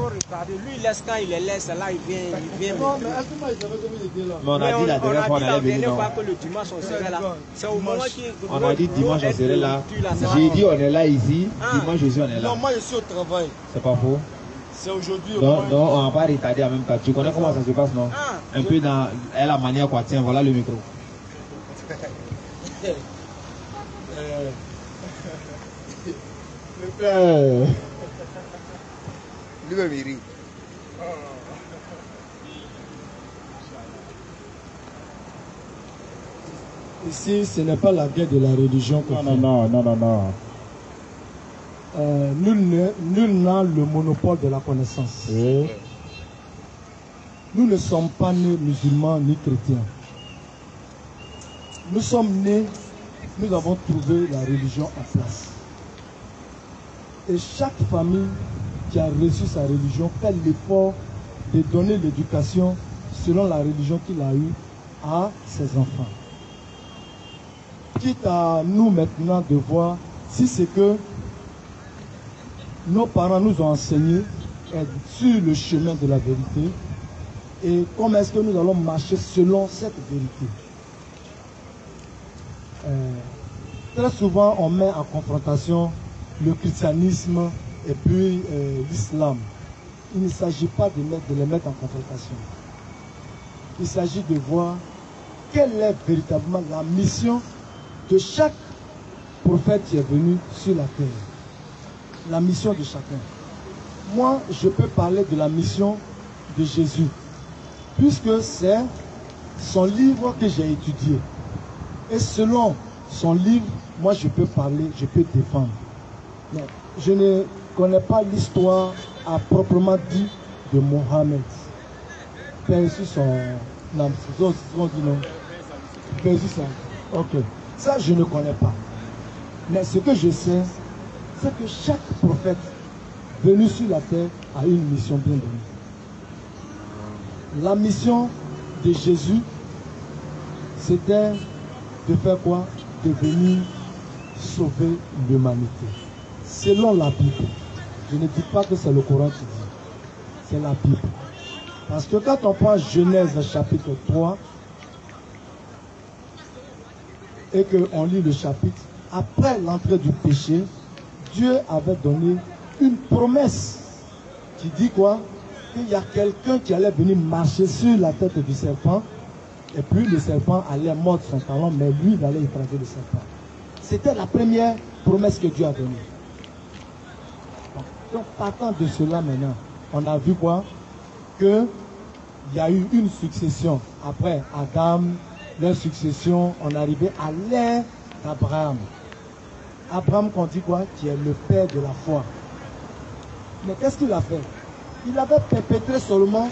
il laisse quand il les laisse, là, il vient. Non, mais on a dit la dernière fois, on allait venir. Que le dimanche, on serait là. C'est au moment on a dit dimanche, on serait là. J'ai dit, on est là ici. Dimanche aussi, on est là. Non, moi, je suis au travail. C'est pas faux. C'est aujourd'hui. Non, on va pas retarder en même temps. Tu connais comment ça se passe, non? Un peu dans la manière quoi. Tiens, voilà le micro. Lui-même, il rit. Ici, ce n'est pas la guerre de la religion qu'on fait. Non. nul n'a le monopole de la connaissance. Nous ne sommes pas nés musulmans ni chrétiens. Nous sommes nés, nous avons trouvé la religion en place. Et chaque famille qui a reçu sa religion fait l'effort de donner l'éducation selon la religion qu'il a eue à ses enfants. Quitte à nous maintenant de voir si c'est que nos parents nous ont enseigné sur le chemin de la vérité et comment est-ce que nous allons marcher selon cette vérité. Très souvent, on met en confrontation le christianisme et puis l'islam. Il ne s'agit pas de les mettre en confrontation. Il s'agit de voir quelle est véritablement la mission de chaque prophète qui est venu sur la terre. La mission de chacun. Moi, je peux parler de la mission de Jésus, puisque c'est son livre que j'ai étudié. Et selon son livre, moi je peux parler, je peux défendre. Mais je ne connais pas l'histoire à proprement dit de Mohammed. Perçu son âme, c'est ce qu'on dit non. Perçu ça. Ok. Ça, je ne connais pas. Mais ce que je sais, c'est que chaque prophète venu sur la terre a une mission bien donnée. La mission de Jésus, c'était de faire quoi? De venir sauver l'humanité. Selon la Bible. Je ne dis pas que c'est le Coran qui dit. C'est la Bible. Parce que quand on prend Genèse chapitre 3 et qu'on lit le chapitre, après l'entrée du péché, Dieu avait donné une promesse qui dit quoi? Qu'il y a quelqu'un qui allait venir marcher sur la tête du serpent et puis le serpent allait mordre son talon, mais lui il allait écraser le serpent. C'était la première promesse que Dieu a donnée. Donc partant de cela maintenant, on a vu quoi? Que il y a eu une succession. Après Adam, leur succession, on est arrivé à l'ère d'Abraham. Abraham, qu'on dit quoi? Qui est le père de la foi. Mais qu'est-ce qu'il a fait? Il avait perpétré seulement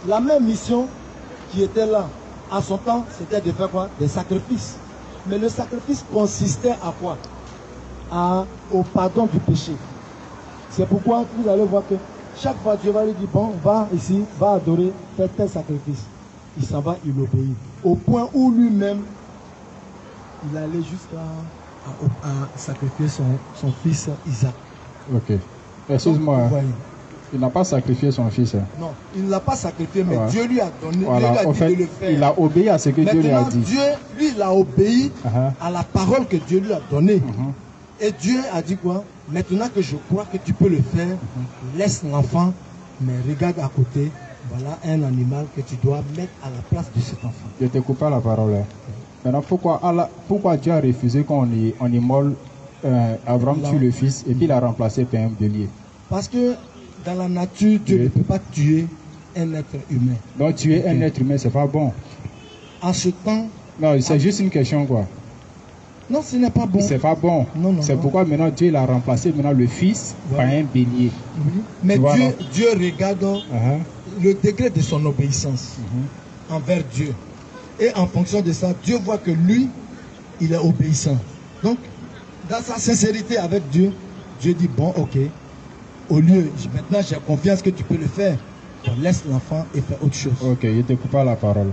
la même mission qui était là. À son temps, c'était de faire quoi? Des sacrifices. Mais le sacrifice consistait à quoi? Au pardon du péché. C'est pourquoi vous allez voir que chaque fois Dieu va lui dire, bon, va ici, va adorer, fais tel sacrifice. Il s'en va, il obéit. Au point où lui-même, il allait jusqu'à sacrifier son fils Isaac. Ok. Excuse-moi. Il n'a pas sacrifié son fils. Non, il ne l'a pas sacrifié, mais Dieu lui a donné, voilà. Dieu lui a dit fait, de le faire. Il a obéi à ce que Dieu lui a dit. Dieu, lui, il a obéi à la parole que Dieu lui a donnée. Et Dieu a dit quoi? Maintenant que je crois que tu peux le faire, laisse l'enfant, mais regarde à côté, voilà un animal que tu dois mettre à la place de cet enfant. Je te coupe la parole. Maintenant, pourquoi Dieu a refusé qu'on immole Abraham tue le fils et puis il a remplacé par un bélier? Parce que dans la nature, Dieu ne peut pas tuer un être humain. Donc tuer un être humain, c'est pas bon. En ce temps... Non, c'est juste une question quoi. Non, ce n'est pas bon. C'est pas bon. C'est pourquoi maintenant Dieu l'a remplacé maintenant le fils par un bélier. Mais Dieu regarde le degré de son obéissance envers Dieu. Et en fonction de ça, Dieu voit que lui, il est obéissant. Donc, dans sa sincérité avec Dieu, Dieu dit, bon, ok, au lieu, maintenant j'ai confiance que tu peux le faire, on laisse l'enfant et faire autre chose. Ok, je te coupe la parole.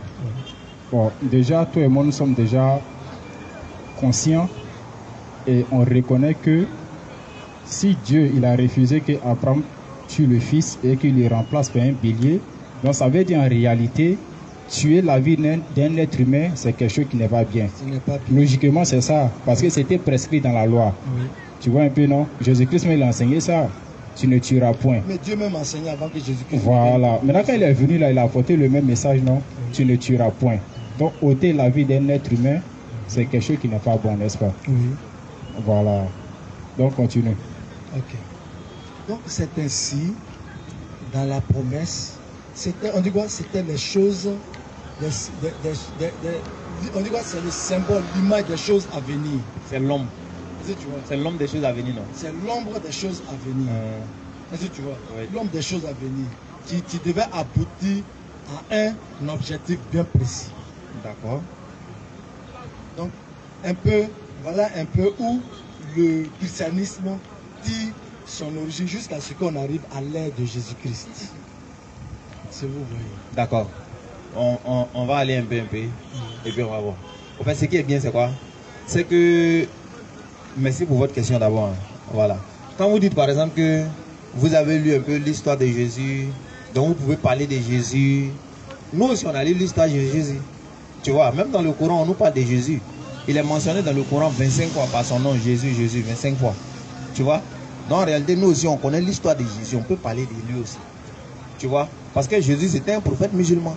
Bon, déjà, toi et moi, nous sommes déjà conscients et on reconnaît que si Dieu, il a refusé qu'Abraham tue le fils et qu'il le remplace par un bélier, donc ça veut dire en réalité, tuer la vie d'un être humain, c'est quelque chose qui n'est pas bien. Logiquement, c'est ça, parce que c'était prescrit dans la loi. Oui. Tu vois un peu, non? Jésus-Christ, il a enseigné ça. Tu ne tueras point. Mais Dieu même enseignait avant que Jésus-Christ... Voilà. Maintenant, quand il est venu là, il a apporté le même message, non? Tu ne tueras point. Donc, ôter la vie d'un être humain, c'est quelque chose qui n'est pas bon, n'est-ce pas? Oui. Voilà. Donc, continue. Ok. Donc, c'est ainsi, dans la promesse, on dit quoi? C'était les choses... on dit quoi? C'est le symbole, l'image des choses à venir. C'est l'homme. Est-ce que tu vois? C'est l'ombre des choses à venir, non? C'est l'ombre des choses à venir. Est-ce que tu vois? Oui. L'ombre des choses à venir qui devait aboutir à un objectif bien précis. D'accord. Donc, voilà un peu où le christianisme tire son origine jusqu'à ce qu'on arrive à l'ère de Jésus-Christ. Si vous voyez. D'accord. On va aller un peu, et puis on va voir. En fait, ce qui est bien, c'est quoi? C'est que, merci pour votre question d'abord. Hein. Voilà. Quand vous dites par exemple que vous avez lu un peu l'histoire de Jésus, donc vous pouvez parler de Jésus. Nous aussi, on a lu l'histoire de Jésus. Tu vois, même dans le Coran, on nous parle de Jésus. Il est mentionné dans le Coran 25 fois par son nom, Jésus, 25 fois. Tu vois? Donc en réalité, nous aussi, on connaît l'histoire de Jésus. On peut parler de lui aussi. Tu vois? Parce que Jésus, c'était un prophète musulman.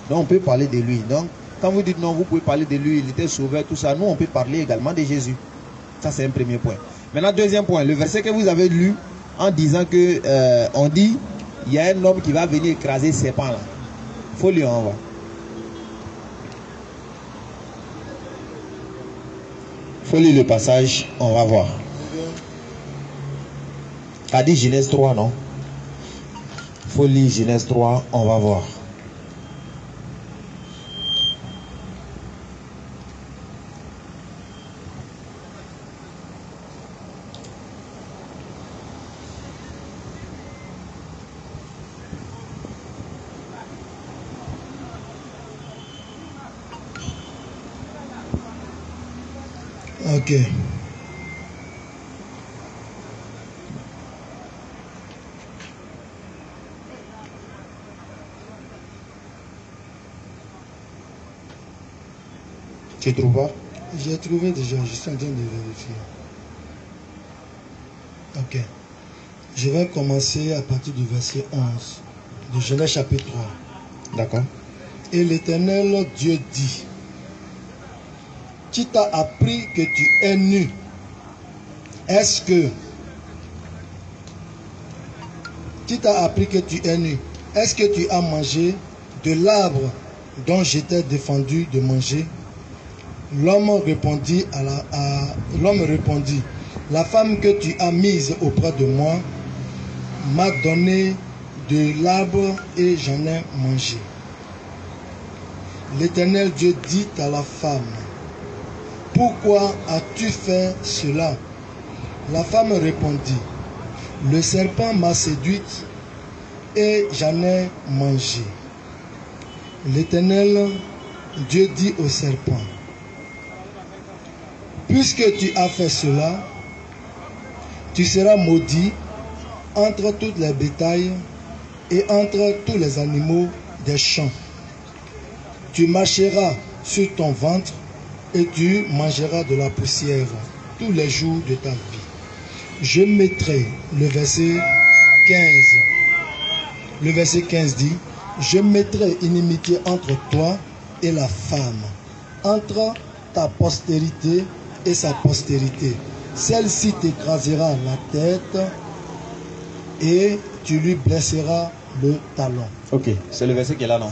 Donc on peut parler de lui. Donc, quand vous dites non, vous pouvez parler de lui, il était sauveur, tout ça. Nous, on peut parler également de Jésus. Ça, c'est un premier point. Maintenant, deuxième point, le verset que vous avez lu en disant que, on dit, il y a un homme qui va venir écraser ses pans là. Il faut lire, on va. Il faut lire le passage, on va voir. A dit Genèse 3, non? Il faut lire Genèse 3, on va voir. Ok. Tu trouves pas? J'ai trouvé déjà, je suis en train de vérifier. Ok. Je vais commencer à partir du verset 11 de Genèse chapitre 3. D'accord. Et l'Éternel Dieu dit: qui t'a appris que tu es nu? Est-ce que qui t'a appris que tu es nu? Est-ce que tu as mangé de l'arbre dont j'étais défendu de manger? L'homme répondit, la femme que tu as mise auprès de moi m'a donné de l'arbre et j'en ai mangé. L'Éternel Dieu dit à la femme: pourquoi as-tu fait cela? La femme répondit: le serpent m'a séduite et j'en ai mangé. L'Éternel Dieu dit au serpent: puisque tu as fait cela, tu seras maudit entre toutes les bétails et entre tous les animaux des champs. Tu marcheras sur ton ventre et tu mangeras de la poussière tous les jours de ta vie. Je mettrai, le verset 15. Le verset 15 dit: je mettrai inimitié entre toi et la femme, entre ta postérité et sa postérité. Celle-ci t'écrasera la tête et tu lui blesseras le talon. Ok, c'est le verset qui est là, non?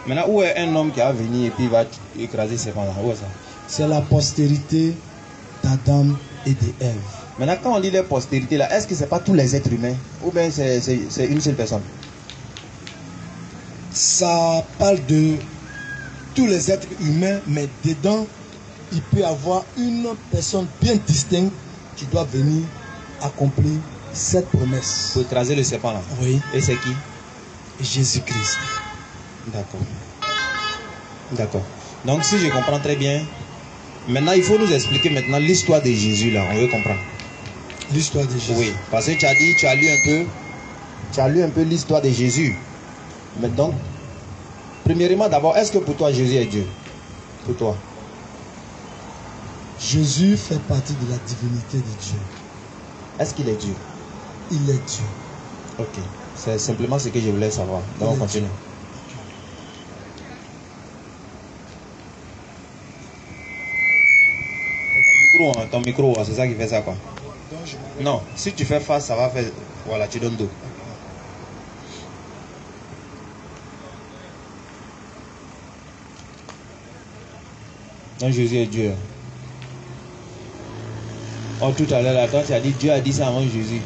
Maintenant, où est un homme qui va venir et puis il va écraser ses pans? Où est ça? C'est la postérité d'Adam et d'Ève. Maintenant, quand on dit les postérités là, est-ce que c'est pas tous les êtres humains ou bien c'est une seule personne? Ça parle de tous les êtres humains, mais dedans, il peut y avoir une personne bien distincte qui doit venir accomplir cette promesse. Pour écraser le serpent là? Oui. Et c'est qui? Jésus-Christ. D'accord. D'accord. Donc si je comprends très bien, maintenant il faut nous expliquer maintenant l'histoire de Jésus là, on veut comprendre. L'histoire de Jésus. Oui, parce que tu as dit, tu as lu un peu l'histoire de Jésus. Mais donc, premièrement d'abord, est-ce que pour toi Jésus est Dieu? Pour toi? Jésus fait partie de la divinité de Dieu. Est-ce qu'il est Dieu? Il est Dieu. Ok. C'est simplement ce que je voulais savoir. Donc on continue. Ton micro, c'est ça qui fait ça quoi. Non, si tu fais face, ça va faire. Voilà, tu donnes dos. Donc Jésus est Dieu. Oh, tout à l'heure, là, quand tu as dit Dieu a dit ça avant Jésus.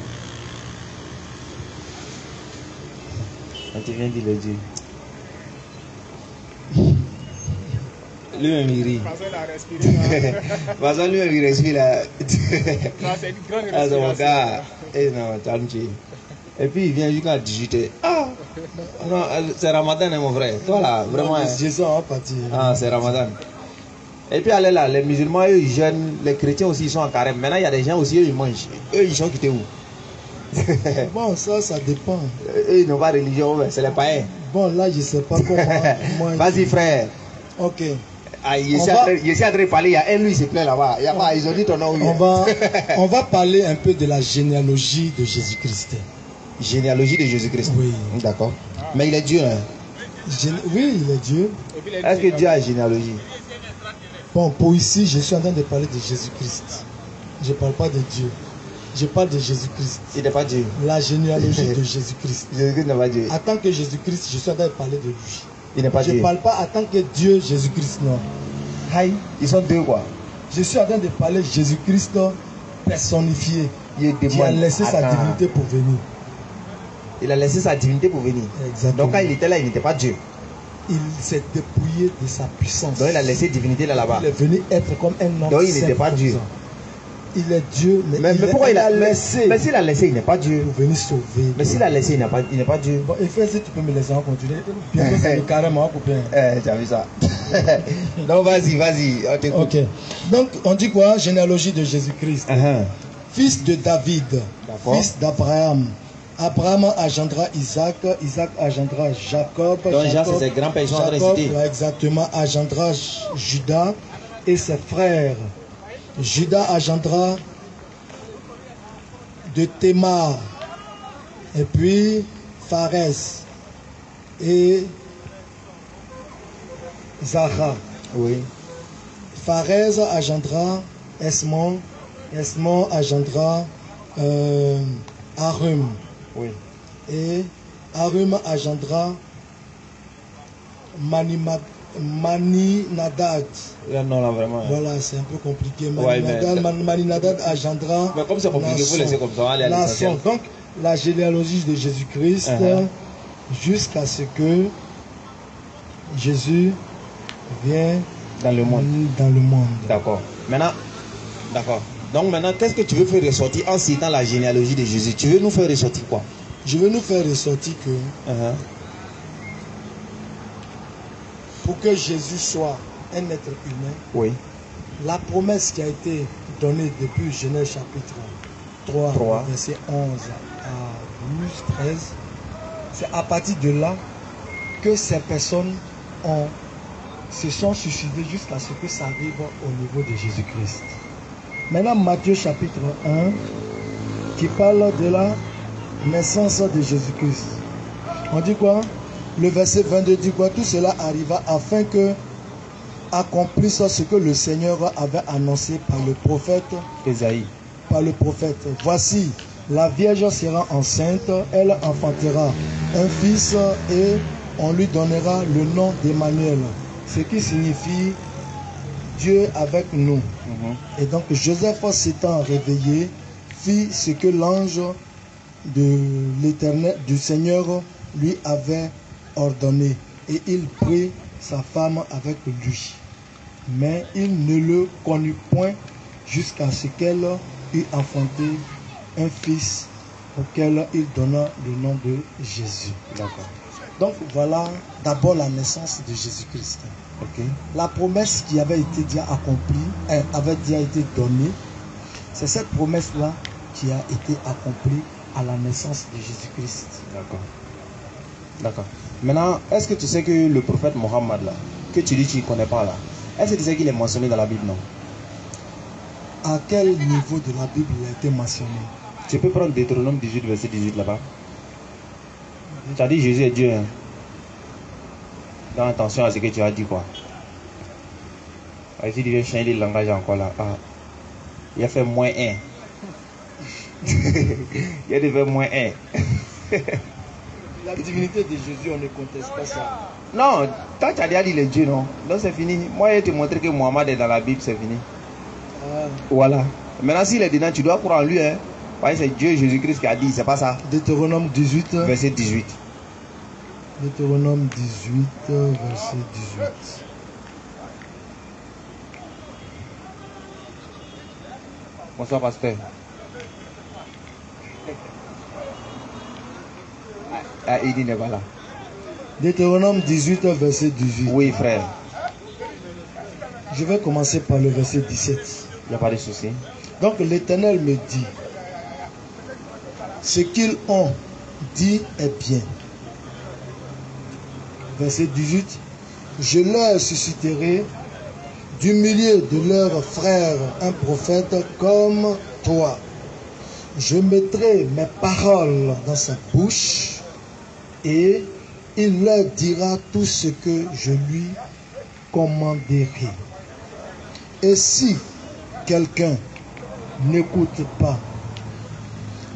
Quand tu viens dire le Dieu. Lui-même il rit. Parce qu'il a respiré là. Parce que lui-même il respire là. Non, c'est une grande Ah, c'est mon respiration. gars. Eh non, calme-toi. Et puis il vient jusqu'à 18h. Ah! Non, c'est Ramadan, hein, mon frère. Toi là, vraiment. hein. Jésus en partie. Ah, c'est Ramadan. Et puis allez là, les musulmans, eux, ils jeûnent, les chrétiens aussi, ils sont en carême. Maintenant, il y a des gens aussi, eux, ils mangent. Eux, ils sont quittés où? Bon, ça dépend. Eux, ils n'ont pas de religion, ouais, c'est les païens. Bon, là, je sais pas comment. moi, Vas-y, frère. Ok. Ah, je On suis va- en train de parler, il y a un, lui, il se plaît là-bas. Il y a pas, ils ont dit ton nom, oui. On va parler un peu de la généalogie de Jésus-Christ. Généalogie de Jésus-Christ. Oui. D'accord. Mais il est Dieu, hein. Oui, il est Dieu. Et puis les Est-ce que Dieu a une généalogie? Bon, pour ici, je suis en train de parler de Jésus-Christ. Je ne parle pas de Dieu. Je parle de Jésus-Christ. Il n'est pas Dieu. La généalogie de Jésus-Christ. Jésus-Christ n'est pas Dieu. En tant que Jésus-Christ, je suis en train de parler de lui. Il n'est pas Je Dieu. ne parle pas en tant que Dieu, Jésus-Christ, non. Aïe, ils sont deux, quoi. Je suis en train de parler de Jésus-Christ personnifié, Il qui a laissé sa Attends. divinité pour venir. Il a laissé sa divinité pour venir. Exactement. Donc quand il était là, il n'était pas Dieu. Il s'est dépouillé de sa puissance. Donc il a laissé divinité là-bas. Il est venu être comme un homme. Donc il n'était pas simple Dieu. comme ça. Il est Dieu, Mais pourquoi il a laissé? Mais s'il a laissé, il n'est pas Dieu. pour venir sauver. Mais s'il a laissé, il n'est pas Dieu. Bon, et frère, si tu peux me laisser en continuer. Bientôt, c'est le carême, hein, copain. Tu as vu ça? Donc vas-y, on t'écoute. Ok. Donc, on dit quoi? Généalogie de Jésus-Christ. Uh-huh. Fils de David, D'accord. fils d'Abraham. Abraham engendra Isaac, Isaac engendra Jacob. Donc Jacques, c'est ses grands-pères, ils sont en train de Jacob, citer. ouais, exactement, engendra Judas et ses frères. Judas engendra de Thémar, et puis Pharès et Zara. Oui. Pharès engendra Esmon, Esmon engendra Arum, Oui. et Arum engendra Maninadad. Là, non, là, vraiment. Voilà, c'est un peu compliqué. Ouais, Maninadad engendra. Mais comme c'est compliqué, il faut laisser comme ça, on va aller à l'essentiel. Naasson. Donc, la généalogie de Jésus-Christ, Uh-huh. jusqu'à ce que Jésus vienne Dans le monde. dans le monde. D'accord. Maintenant, d'accord. Donc maintenant, qu'est-ce que tu veux faire ressortir en citant la généalogie de Jésus? Tu veux nous faire ressortir quoi? Je veux nous faire ressortir que Uh-huh. pour que Jésus soit un être humain, Oui. la promesse qui a été donnée depuis Genèse chapitre 3, 3. verset 11 à 12, 13, c'est à partir de là que ces personnes se sont suicidées jusqu'à ce que ça arrive au niveau de Jésus-Christ. Maintenant, Matthieu chapitre 1, qui parle de la naissance de Jésus-Christ. On dit quoi? Le verset 22 dit quoi? Tout cela arriva afin que accomplisse ce que le Seigneur avait annoncé par le prophète. Ésaïe. Par le prophète. Voici, la Vierge sera enceinte, elle enfantera un fils et on lui donnera le nom d'Emmanuel, ce qui signifie Dieu avec nous. Et donc Joseph, s'étant réveillé, fit ce que l'ange de l'Éternel, du Seigneur, lui avait ordonné. Et il prit sa femme avec lui. Mais il ne le connut point jusqu'à ce qu'elle eût enfanté un fils auquel il donna le nom de Jésus. D'accord. Donc voilà d'abord la naissance de Jésus-Christ. Ok. La promesse qui avait été déjà accomplie, avait déjà été donnée, c'est cette promesse-là qui a été accomplie à la naissance de Jésus-Christ. D'accord. D'accord. Maintenant, est-ce que tu sais que le prophète Mohammed là, que tu dis que tu ne connais pas là, est-ce que tu sais qu'il est mentionné dans la Bible, non? À quel niveau de la Bible il a été mentionné? Tu peux prendre Deutéronome 18, verset 18 là-bas. Tu as dit Jésus est Dieu. Hein? Dans attention à ce que tu as dit quoi. Ici, il vient changer le langage encore là. Ah. Il a fait moins 1. Il a fait moins 1. La divinité de Jésus, on ne conteste pas ça. Non, toi tu as déjà dit le Dieu, non? Donc c'est fini. Moi, je vais te montrer que Mohammed est dans la Bible, c'est fini. Ah, Voilà. Maintenant, s'il est dedans, tu dois croire en lui. Hein. Ouais, c'est Dieu Jésus-Christ qui a dit, c'est pas ça. Deutéronome 18. Verset 18. Deutéronome 18, verset 18. Bonsoir, pasteur. Ah, il dit n'est pas là. Deutéronome 18, verset 18. Oui, frère. Je vais commencer par le verset 17. Il n'y a pas de souci. Donc l'Éternel me dit, ce qu'ils ont dit est bien. Verset 18, je leur susciterai du milieu de leurs frères un prophète comme toi. Je mettrai mes paroles dans sa bouche et il leur dira tout ce que je lui commanderai. Et si quelqu'un n'écoute pas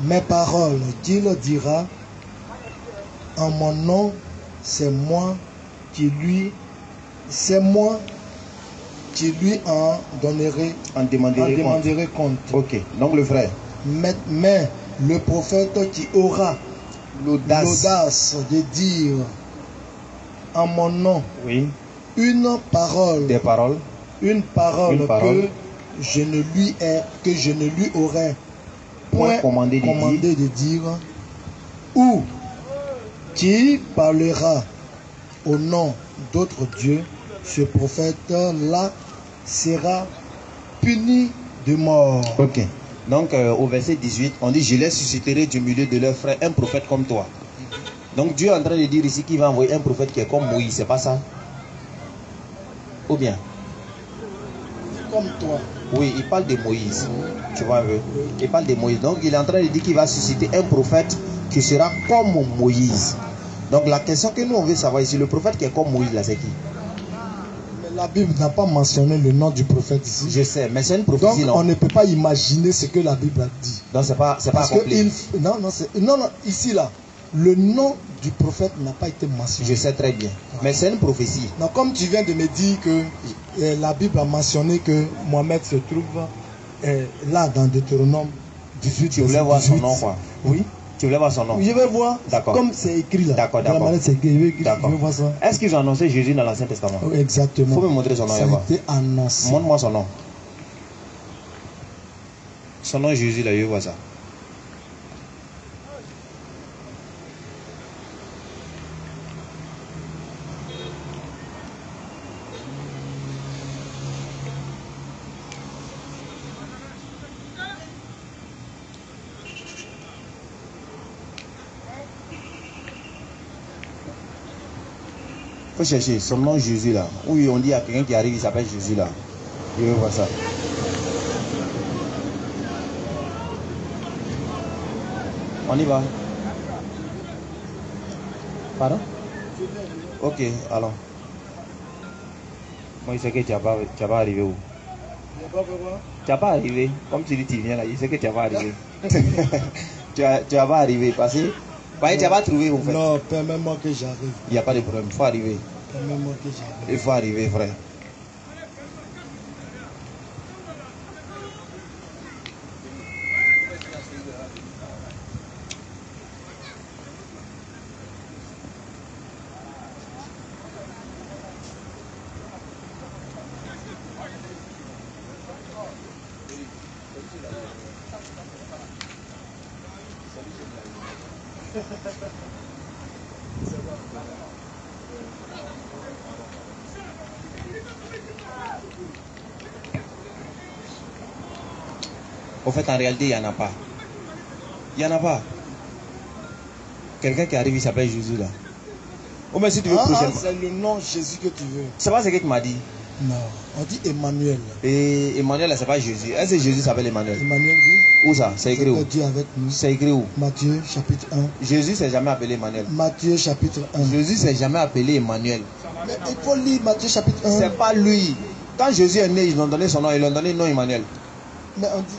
mes paroles qu'il dira en mon nom, c'est moi qui lui en donnerai, en demanderai compte. Ok, donc le frère. Mais le prophète qui aura l'audace de dire en mon nom, oui, une parole, une parole que je ne lui aurais point commandé de dire, ou qui parlera au nom d'autres dieux, ce prophète-là sera puni de mort. Ok. Donc au verset 18, on dit, je les susciterai du milieu de leurs frères un prophète comme toi. Donc Dieu est en train de dire ici qu'il va envoyer un prophète qui est comme Moïse, c'est pas ça? Ou bien? Comme toi. Oui, il parle de Moïse. Tu vois un peu? Il parle de Moïse. Donc il est en train de dire qu'il va susciter un prophète qui sera comme Moïse. Donc la question que nous on veut savoir ici, le prophète qui est comme Moïse là, c'est qui? Mais la Bible n'a pas mentionné le nom du prophète ici. Je sais, mais c'est une prophétie. Donc non? on ne peut pas imaginer ce que la Bible a dit. Donc c'est pas accompli. Non, ici là, le nom du prophète n'a pas été mentionné. Je sais très bien. Mais c'est une prophétie. Non, comme tu viens de me dire que la Bible a mentionné que Mohamed se trouve là dans Deutéronome 18. Tu voulais voir son nom quoi? Oui. Tu voulais voir son nom? Je vais voir. D'accord. Comme c'est écrit là. D'accord. Je vais voir ça. Est-ce qu'ils ont annoncé Jésus dans l'Ancien Testament? Oui, exactement. Il faut me montrer son nom. Ça a été annoncé. Montre-moi son nom. Son nom Jésus là, je vois ça. Il faut chercher son nom Jésus là. Oui, on dit à quelqu'un qui arrive, il s'appelle Jésus là. Je veux voir ça. On y va. Pardon? Ok, allons. Moi, je sais que tu n'as pas arrivé où? Tu n'as pas arrivé. Comme tu dis, tu viens là, je sais que tu n'as pas arrivé. tu n'as pas arrivé parce que tu n'as pas trouvé en fait. Non, permets-moi que j'arrive. Il n'y a pas de problème, il faut arriver. Permets-moi que j'arrive. Il faut arriver, frère. Au fait, en réalité, il n'y en a pas. Il n'y en a pas. Quelqu'un qui arrive, il s'appelle Jésus là. Oh, mais si tu veux prochainement. C'est le nom Jésus que tu veux. C'est pas ce que tu m'as dit. Non, on dit Emmanuel. Et Emmanuel, c'est pas Jésus. Est-ce que Jésus s'appelle Emmanuel? Emmanuel, oui. Où ça? C'est écrit où? Dieu avec nous. C'est écrit où? Matthieu chapitre 1. Jésus s'est jamais appelé Emmanuel. Matthieu chapitre 1. Jésus s'est jamais appelé Emmanuel. Mais il faut lire Matthieu chapitre 1. C'est pas lui. Quand Jésus est né, ils lui ont donné son nom. Ils lui ont donné le nom Emmanuel. Mais on dit,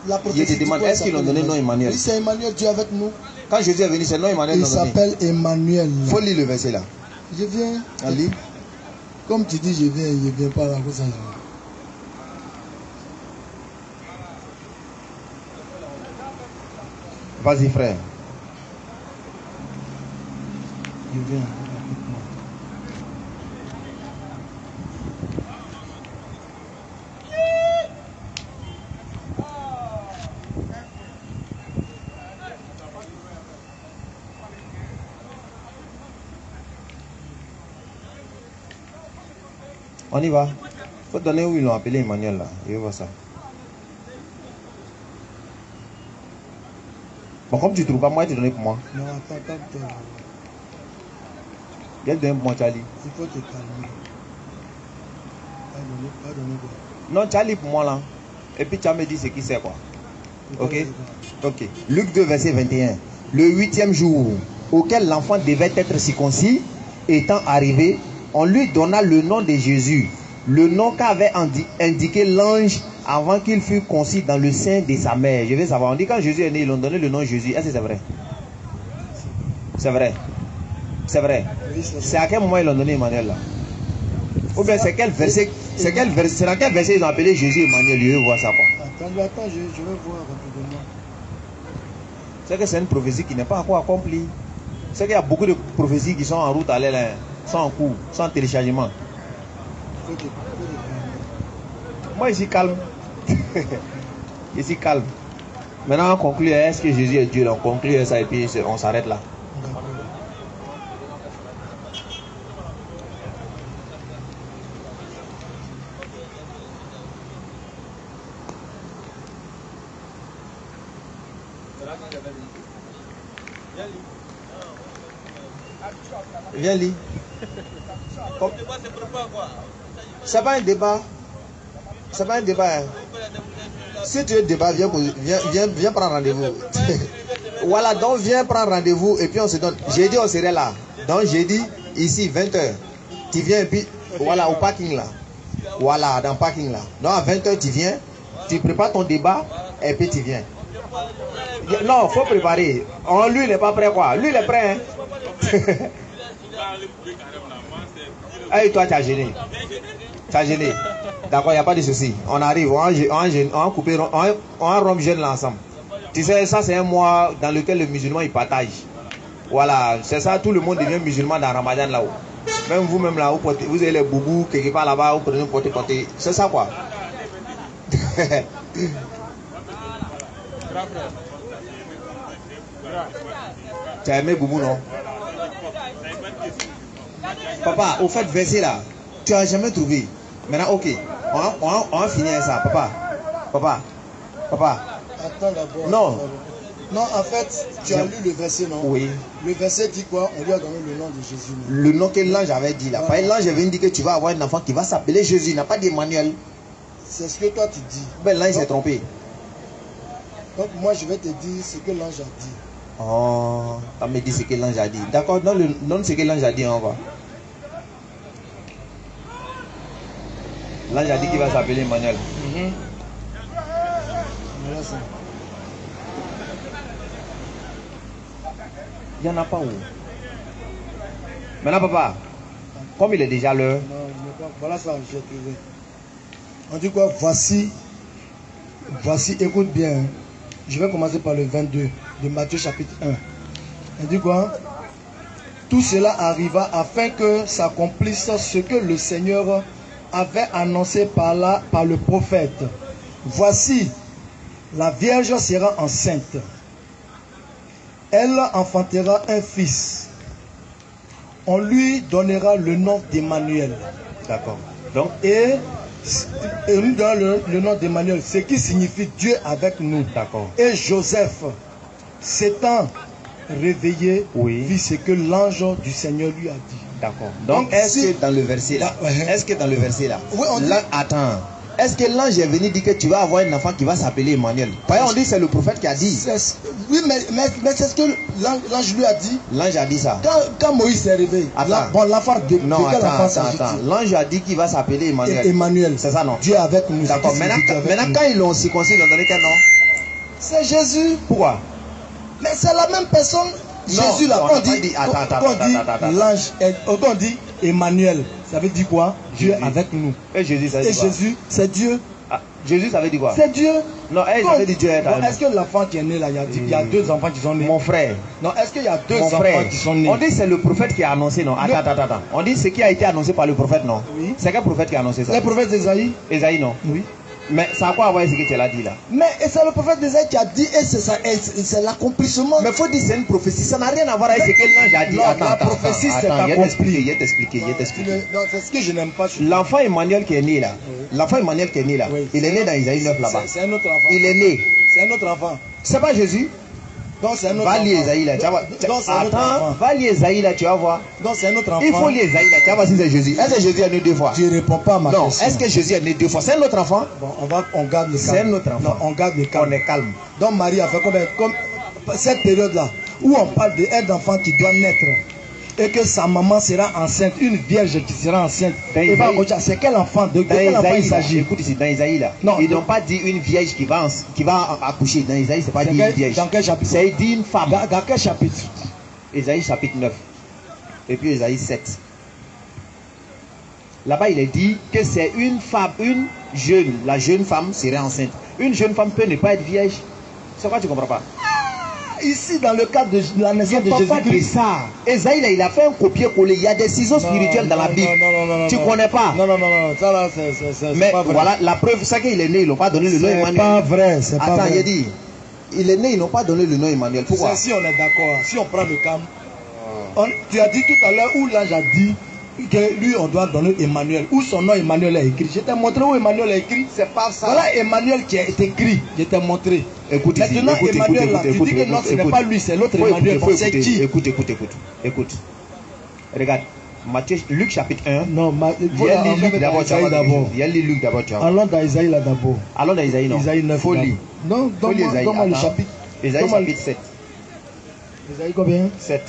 la prophétie. Je te demande, est-ce qu'ils lui ont donné le nom Emmanuel? Oui, c'est Emmanuel, Dieu avec nous. Quand Jésus est venu, c'est le nom Emmanuel. Il s'appelle Emmanuel. Il faut lire le verset là. Je viens. On lit. Comme tu dis, je viens pas là, comme ça. Vas-y, frère. Je viens. On y va. Faut donner où ils l'ont appelé Emmanuel là. Je vais voir ça. Bon, comme tu ne trouves pas, moi, tu donnes pour moi. Non, attends. Viens donner pour moi, Charlie. Il faut te calmer. Pas donner quoi. Non, Charlie pour moi là. Et puis tu me dit ce qui c'est quoi. Ok. Ok. Luc 2, verset 21. Le 8e jour auquel l'enfant devait être circoncis étant arrivé, on lui donna le nom de Jésus, le nom qu'avait indiqué l'ange avant qu'il fût conçu dans le sein de sa mère. Je veux savoir, on dit quand Jésus est né, ils ont donné le nom Jésus. Est-ce que c'est vrai? C'est vrai. C'est vrai. C'est à quel moment ils l'ont donné Emmanuel là? Ou bien c'est quel verset, c'est dans quel verset ils ont appelé Jésus Emmanuel? Je veux voir ça quoi. Attends, je vais voir rapidement. C'est que c'est une prophétie qui n'est pas encore accomplie. C'est qu'il y a beaucoup de prophéties qui sont en route à l'aile, sont en cours, sont en téléchargement. Moi, je suis calme. Je suis calme. Maintenant, on conclut. Est-ce que Jésus est Dieu? On conclut ça et puis on s'arrête là. Viens lire. C'est pas un débat. C'est pas un débat. Si tu veux débat, viens prendre rendez-vous. Voilà, donc viens prendre rendez-vous et puis on se donne. J'ai dit on serait là. Donc j'ai dit ici 20h. Tu viens et puis voilà au parking là. Voilà, dans le parking là. Donc à 20h tu viens, tu prépares ton débat et puis tu viens. Non, faut préparer. Lui il n'est pas prêt quoi. Lui il est prêt hein. Hey, toi, tu as gêné. Tu as gêné. D'accord, il n'y a pas de souci. On arrive, on a coupé, on rompt jeune là ensemble. Tu sais, ça, c'est un mois dans lequel le musulman il partage. Voilà, c'est ça, tout le monde devient musulman dans Ramadan là-haut. Même vous-même là, vous avez les boubous quelque part là-bas, vous prenez porter. C'est ça quoi. Tu as aimé boubou, non? Papa, au fait, verset là, tu n'as jamais trouvé. Maintenant, ok, on va finir ça, papa. Attends d'abord. Non. Non, en fait, tu as lu le verset, non? Oui. Le verset dit quoi? On lui a donné le nom de Jésus. Non? Le nom que l'ange avait dit là. Voilà. L'ange avait dit que tu vas avoir un enfant qui va s'appeler Jésus. Il n'a pas d'Emmanuel. C'est ce que toi tu dis. Ben l'ange s'est trompé. Donc moi je vais te dire ce que l'ange a dit. Oh, tu me dis ce que l'ange a dit. D'accord, donne ce que l'ange a dit, on va. L'ange a dit qu'il va s'appeler Emmanuel. Voilà ça. Il n'y en a pas où. Maintenant, papa, comme il est déjà l'heure. Non, voilà ça, j'ai trouvé. On dit quoi? Voici, écoute bien. Je vais commencer par le 22 de Matthieu chapitre 1. On dit quoi? Tout cela arriva afin que s'accomplisse ce que le Seigneur avait annoncé par le prophète. Voici, la Vierge sera enceinte. Elle enfantera un fils. On lui donnera le nom d'Emmanuel. D'accord. Donc, et on lui donnera le nom d'Emmanuel, ce qui signifie Dieu avec nous. D'accord. Et Joseph, s'étant réveillé, vit ce que l'ange du Seigneur lui a dit. D'accord. Donc est-ce que dans le verset là, oui, attends. Est-ce que l'ange est venu dire que tu vas avoir un enfant qui va s'appeler Emmanuel? Par exemple, on dit que c'est le prophète qui a dit. Oui, mais c'est ce que l'ange lui a dit. L'ange a dit ça. Quand Moïse s'est réveillé, l'enfant de quel enfant? L'ange a dit qu'il va s'appeler Emmanuel. Emmanuel. C'est ça, non? Dieu avec nous. D'accord. Maintenant, quand ils l'ont circoncis, ils ont donné quel nom? C'est Jésus. Pourquoi? Mais c'est la même personne. Non, Jésus là, on dit l'ange, on dit Emmanuel. Ça veut dire quoi? Dieu avec nous. Et Jésus, c'est Dieu. Ah, Jésus, ça veut dire quoi? C'est Dieu. Non, ça veut dire Dieu est avec nous. Est-ce que l'enfant qui est né là, il y a deux enfants qui sont nés? Mon frère. Non, est-ce qu'il y a deux Mon enfants frère. qui sont nés? On dit que c'est le prophète qui a annoncé, non? Attends. On dit ce qui a été annoncé par le prophète, non? Oui. C'est quel prophète qui a annoncé ça? Le prophète d'Ésaïe. Ésaïe, non? Oui. Mais ça a quoi à voir avec ce que tu as dit là? Mais c'est le prophète d'Ésaïe qui a dit, et c'est l'accomplissement. Mais il faut dire c'est une prophétie, ça n'a rien à voir avec ce que l'ange a dit. Non, la prophétie, c'est accompli. Il va t'expliquer. Non, c'est ce que je n'aime pas. L'enfant Emmanuel qui est né là, l'enfant Emmanuel qui est né là, il est né dans Isaïe 9 là-bas. C'est un autre enfant. Il est né. C'est un autre enfant. C'est pas Jésus? Donc c'est un autre Va lire enfant. Isaïe là, tu vas voir. Donc c'est un autre Attends, enfant. va lire Isaïe là, tu vas voir. Donc c'est un autre enfant. Il faut lire Isaïe là, tu vas voir si c'est Jésus. Est-ce que Jésus est né deux fois? Je ne réponds pas à ma Non, question. est-ce que Jésus est né deux fois? C'est un autre enfant? Bon, on garde le calme. C'est un autre enfant. Non, on garde le calme. On est calme. Donc Marie a fait comme cette période-là, où on parle d'un enfant qui doit naître et que sa maman sera enceinte, une vierge qui sera enceinte. C'est quel enfant? De quel enfant il s'agit? Écoute ici, dans Isaïe là, non, ils n'ont pas dit une vierge qui va accoucher. Dans Isaïe, c'est pas dit une vierge. Dans quel chapitre? C'est dit une femme. Dans quel chapitre? Isaïe chapitre 9. Et puis Isaïe 7. Là-bas, il est dit que c'est une femme, une jeune. La jeune femme serait enceinte. Une jeune femme peut ne pas être vierge. C'est quoi tu ne comprends pas? Ici, dans le cadre de la naissance de Jésus-Christ. Ça. Isaïe, là, il a fait un copier-coller. Il y a des ciseaux spirituels dans la Bible. Tu ne connais pas? Non. Ça là, c'est pas vrai. Voilà, la preuve, c'est qu'il est né. Ils n'ont pas donné le nom Emmanuel. C'est pas vrai. C'est pas vrai. Attends, il a dit. Il est né, ils n'ont pas donné le nom Emmanuel. Pourquoi? Si on est d'accord, si on prend le calme. Tu as dit tout à l'heure où l'ange a dit que lui, on doit donner Emmanuel. Où son nom Emmanuel est écrit. Je t'ai montré où Emmanuel est écrit. C'est pas ça. Voilà Emmanuel qui est écrit. Je t'ai montré. Écoute ici. Maintenant, Emmanuel, là, tu dis que non, ce n'est pas lui, c'est l'autre Emmanuel. C'est qui? Écoute. Regarde. Luc chapitre 1. Non, viens lire Luc d'abord. Viens lire Luc d'abord. Allons dans Isaïe là d'abord. Allons dans Isaïe, non. Isaïe 9. Faut lire. Non, donne-moi le chapitre. Isaïe chapitre 7. Isaïe combien? 7.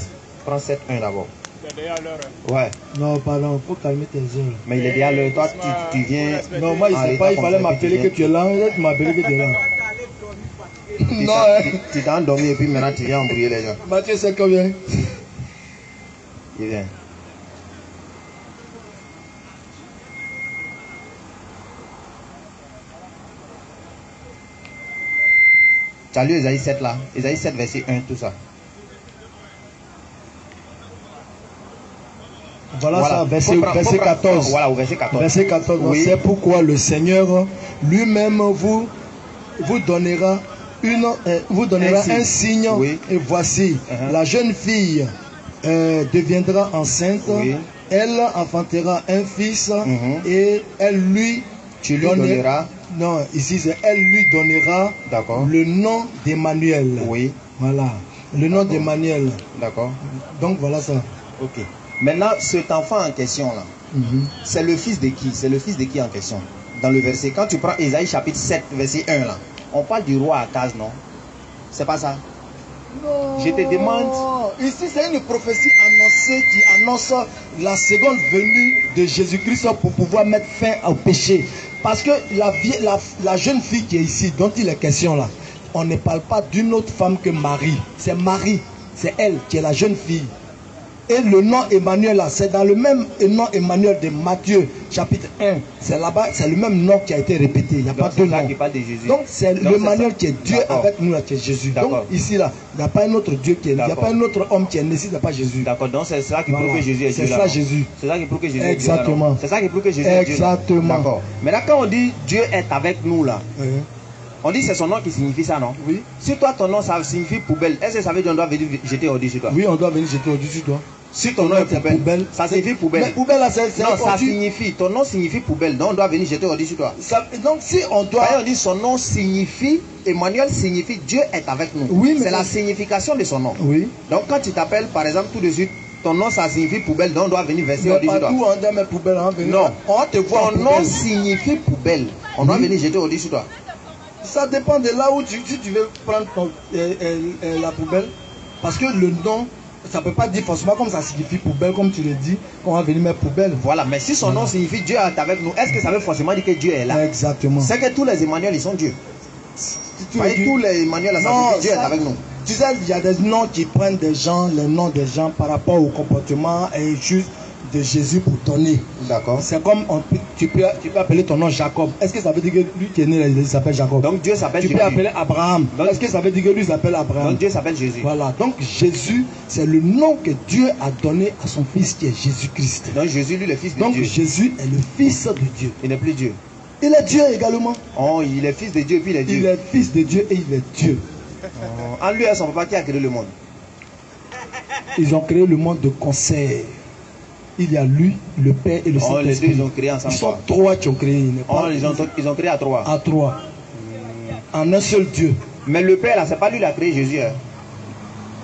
Prends 7, 1 d'abord. C'est déjà l'heure. Ouais. Non, pardon, il faut calmer tes heures. Mais il est déjà l'heure. Toi, tu viens. Non, moi, il ne sait pas, il fallait m'appeler que tu es là. Tu m'appelles que tu es là. Non, tu t'es endormi et puis maintenant tu viens embrouiller les gens. Mathieu, c'est combien? Il vient. Tu as lu Isaïe 7 là? Isaïe 7 verset 1, tout ça. Voilà ça, verset 14. Voilà, au verset 14. Verset 14. Oui. C'est pourquoi le Seigneur lui-même vous donnera un signe. Oui. Et voici, la jeune fille deviendra enceinte. Oui. Elle enfantera un fils et elle lui donnera. Non, ici c'est elle lui donnera le nom d'Emmanuel. Oui. Voilà, le nom d'Emmanuel. D'accord. Donc voilà ça. Ok. Maintenant, cet enfant en question là, c'est le fils de qui? C'est le fils de qui en question? Dans le verset, quand tu prends Isaïe chapitre 7, verset 1 là, on parle du roi Akaz, non? C'est pas ça? Non. Je te demande. Ici, c'est une prophétie annoncée qui annonce la seconde venue de Jésus-Christ pour pouvoir mettre fin au péché. Parce que la jeune fille qui est ici, dont il est question là, on ne parle pas d'une autre femme que Marie. C'est Marie, c'est elle qui est la jeune fille. Et le nom Emmanuel là, c'est dans le même nom Emmanuel de Matthieu, chapitre 1. C'est là-bas, c'est le même nom qui a été répété. Il n'y a pas deux noms. Donc c'est l'Emmanuel qui est Dieu avec nous, là, qui est Jésus. Donc ici là, il n'y a pas un autre Dieu qui est, il n'y a pas un autre homme qui est né, il n'y a pas Jésus. D'accord, donc c'est ça qui prouve que Jésus est Dieu. C'est ça Jésus. C'est ça qui prouve que Jésus est Dieu. Exactement. C'est ça qui prouve que Jésus est Dieu. Exactement. D'accord. Maintenant quand on dit Dieu est avec nous là, on dit c'est son nom qui signifie ça, non? Oui. Si toi ton nom ça signifie poubelle, est-ce que ça veut dire qu'on doit venir jeter au-dessus de toi? Oui, on doit venir jeter au-dessus de toi. Si ton nom est poubelle, ça signifie poubelle. Mais poubelle là, c'est non, ça signifie, ton nom signifie poubelle, donc on doit venir jeter au-dessus de toi. Donc si on doit... on dit son nom signifie, Emmanuel signifie Dieu est avec nous. Oui, mais c'est la signification de son nom. Oui. Donc quand tu t'appelles par exemple tout de suite, ton nom ça signifie poubelle, donc on doit venir verser au-dessus de toi. On doit mettre poubelle, non, on va te voir. Ton nom signifie poubelle, on doit venir jeter au-dessus de toi. Ça dépend de là où tu veux prendre la poubelle. Parce que le nom, ça ne peut pas dire forcément comme ça signifie poubelle, comme tu le dis, qu'on va venir mettre poubelle. Voilà, mais si son nom signifie Dieu est avec nous, est-ce que ça veut forcément dire que Dieu est là? Exactement. C'est que tous les Emmanuel, ils sont Dieu. Tous les Emmanuel, Dieu est avec nous. Tu sais, il y a des noms qui prennent des gens, les noms des gens par rapport au comportement et juste de Jésus pour donner. D'accord. C'est comme tu peux appeler ton nom Jacob. Est-ce que ça veut dire que lui qui est né, il s'appelle Jacob? Donc Dieu s'appelle Jésus. Tu peux appeler Abraham. Est-ce que ça veut dire que lui s'appelle Abraham? Donc Dieu s'appelle Jésus. Voilà. Donc Jésus, c'est le nom que Dieu a donné à son fils qui est Jésus-Christ. Donc Jésus, lui, le fils de Donc Dieu. Jésus est le fils de Dieu. Il n'est plus Dieu. Il est Dieu également. Oh, il est fils de Dieu, puis il est Dieu. Il est fils de Dieu et il est Dieu. Oh, en lui et son papa qui a créé le monde. Ils ont créé le monde de concert. Il y a lui, le Père et le Saint-Esprit. Les deux, ils ont créé ensemble. Ils sont trois qui ont créé. Ils ont créé à trois. À trois. En un seul Dieu. Mais le Père, là, c'est pas lui qui a créé Jésus. Hein.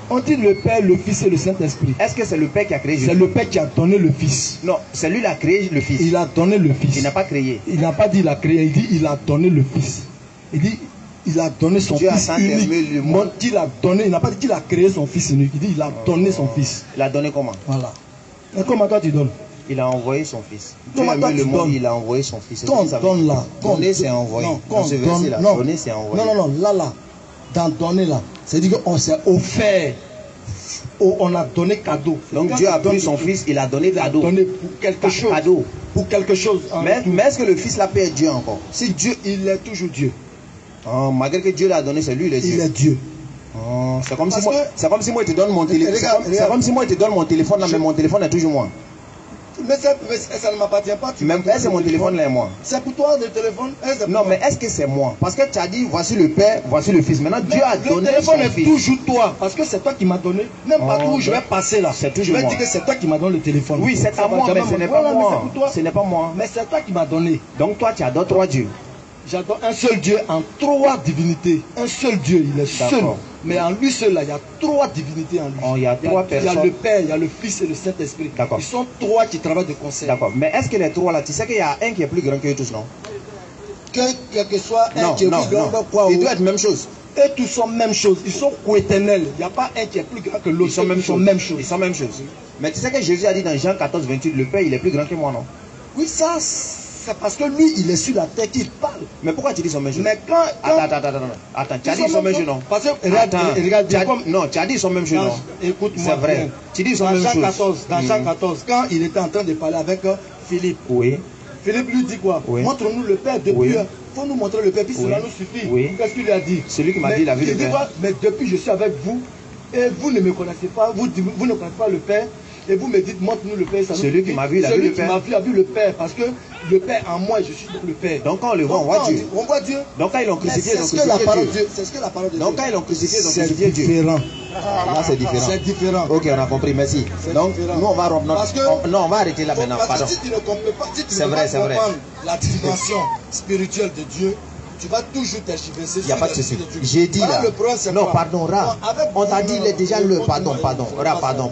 On dit le Père, le Fils et le Saint-Esprit. Est-ce que c'est le Père qui a créé Jésus? C'est le Père qui a donné le Fils. Non, c'est lui qui a créé le Fils. Il a donné le Fils. Il n'a pas créé. Il n'a pas dit il a créé, il dit il a donné le Fils. Il dit il a donné son Dieu Fils unique. Il a donné, il n'a pas dit qu'il a créé son Fils unique. Il dit il a donné son Fils. Il a donné comment? Voilà. Et comment toi tu donnes? Il a envoyé son Fils. Comment toi tu donnes? Il a envoyé son Fils. Quand on donne là. Donner c'est envoyer. Quand on donne là. Donner c'est envoyer. Non, là. Dans donner là. C'est-à-dire qu'on s'est offert. On a donné cadeau. Donc Dieu a pris son Fils, il a donné cadeau. Il a donné pour quelque chose. Cadeau. Pour quelque chose. Mais est-ce que le Fils là peut être Dieu encore? Si Dieu, il est toujours Dieu. Oh, malgré que Dieu l'a donné, c'est lui le Dieu. Il est Dieu. Oh, c'est comme si moi je te donne mon téléphone. C'est comme si moi je te donne mon téléphone là, mais mon téléphone est toujours moi. Mais ça ne m'appartient pas. Même est-ce que mon téléphone là est moi? C'est pour toi le téléphone? Non, mais est-ce que c'est moi? Parce que tu as dit voici le Père, voici le Fils. Maintenant Dieu a donné. Le téléphone est toujours toi. Parce que c'est toi qui m'as donné. Même partout où je vais passer là. C'est toujours moi. Je vais dire que c'est toi qui m'as donné le téléphone. Oui, c'est à moi, mais ce n'est pas moi. Ce n'est pas moi. Mais c'est toi qui m'as donné. Donc toi tu adores trois dieux. J'adore un seul Dieu en trois divinités. Un seul Dieu, il est seul. Mais en lui seul, là, il y a trois divinités en lui. Oh, il y a trois personnes. Il y a le Père, il y a le Fils et le Saint-Esprit. Ils sont trois qui travaillent de concert. D'accord. Mais est-ce que les trois là, tu sais qu'il y a un qui est plus grand que eux tous, non? Quel que soit un qui est plus grand que quoi? Ils doivent être même chose. Eux tous sont même chose. Ils sont coéternels. Il n'y a pas un qui est plus grand que l'autre. Ils sont même chose. Ils sont même chose. Mais tu sais que Jésus a dit dans Jean 14, 28, le Père il est plus grand que moi, non? Oui, ça. C'est parce que lui, il est sur la terre qu'il parle. Mais pourquoi tu dis son même chose? Mais quand... Attends, tu as dit son même chose, non? Parce que, regarde, non, tu as dit son même chose, non? Écoute-moi. C'est vrai. Tu dis son même chose. Dans Jean 14, quand il était en train de parler avec Philippe, oui. Philippe lui dit quoi? Oui. Montre-nous le Père depuis. Oui. Il faut nous montrer le Père, puis cela nous suffit. Oui. Qu'est-ce qu'il lui a dit? Celui qui m'a dit, il a vu le Père. Mais depuis, je suis avec vous, et vous ne me connaissez pas, vous ne connaissez pas le Père. Et vous me dites, montre-nous le Père. Celui qui m'a vu, il a vu le Père. Celui qui m'a vu a vu le Père. Parce que le Père en moi, je suis le Père. Donc quand on le voit, on voit Dieu. On voit Dieu. Donc quand ils l'ont crucifié, ils ont crucifié Dieu. C'est ce que la parole de Dieu. Donc quand ils l'ont crucifié, ils ont crucifié Dieu. C'est différent. Là, c'est différent. C'est différent. Ok, on a compris, merci. Donc nous, on va reprendre. Non, on va arrêter là maintenant. Pardon. Si tu ne comprends pas, si tu ne peux pas comprendre la dimension spirituelle de Dieu, tu vas toujours t'archiver. Il n'y a pas de souci. J'ai dit là. Non, pardon, Ra. On t'a dit, il est déjà le pardon. Ra, pardon.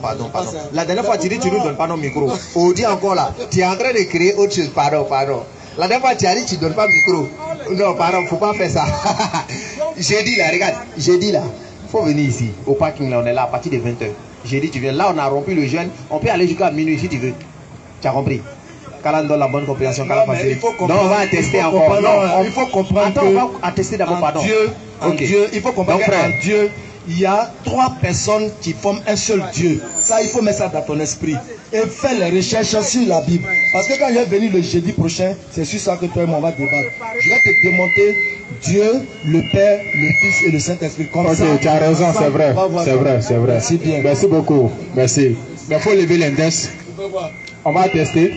La dernière fois, tu dis, tu nous donnes pas nos micros. On dit encore là, tu es en train de créer autre chose. Pardon. La dernière fois, tu as dit, tu ne donnes pas le micro. Non, pardon, il ne faut pas faire ça. J'ai dit là, regarde, il faut venir ici, au parking là, on est là à partir de 20h. J'ai dit, tu viens là, on a rompu le jeûne, on peut aller jusqu'à minuit si tu veux. Tu as compris? Donne la bonne compréhension. Non, on va attester encore. Il faut comprendre. Attends, on va attester d'abord, pardon. Dieu, il faut comprendre qu'en Dieu, il y a trois personnes qui forment un seul Dieu. Ça, il faut mettre ça dans ton esprit. Et fais les recherches sur la Bible. Parce que quand je vais venir le jeudi prochain, c'est sur ça que toi et moi on va débattre. Je vais te démonter Dieu, le Père, le Fils et le Saint-Esprit. Ok, tu as raison, c'est vrai. C'est vrai. Merci bien. Merci beaucoup. Merci. Mais il faut lever l'index. On va tester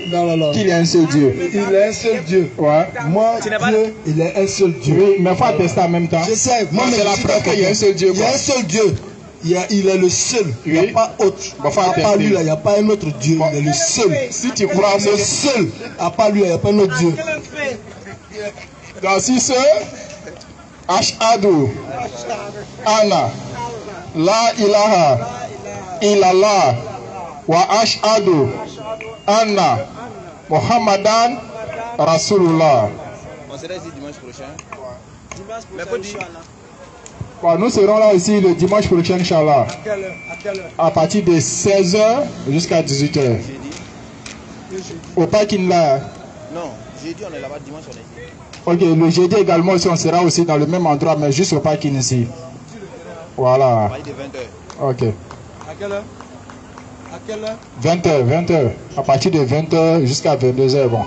qu'il est un seul Dieu. Il est un seul Dieu. Ouais. Moi, Dieu, il est un seul Dieu. Oui, mais il faut attester en même temps. Je sais. Moi, c'est la preuve qu'il y a un seul Dieu. Il y a un seul Dieu. Il est le seul. Il n'y a pas autre. À part lui, il n'y a pas un autre Dieu. Il est le seul. Si tu crois le seul. À part lui, il n'y a pas un autre Dieu. Dans si ce Ashadu Anna La ilaha illallah wa ashadu Anna Muhammadan Rasulullah. On sera ici dimanche prochain. Bon, nous serons là aussi le dimanche prochain, Inch'Allah. À quelle heure? À partir de 16h jusqu'à 18h. Au parking là. Non, jeudi on est là-bas, dimanche on est ici. Ok, le jeudi également aussi, on sera aussi dans le même endroit, mais juste au parking ici. Voilà. À partir de 20h. Ok. À quelle heure? À quelle heure? 20h. À partir de 20h jusqu'à 22h, bon.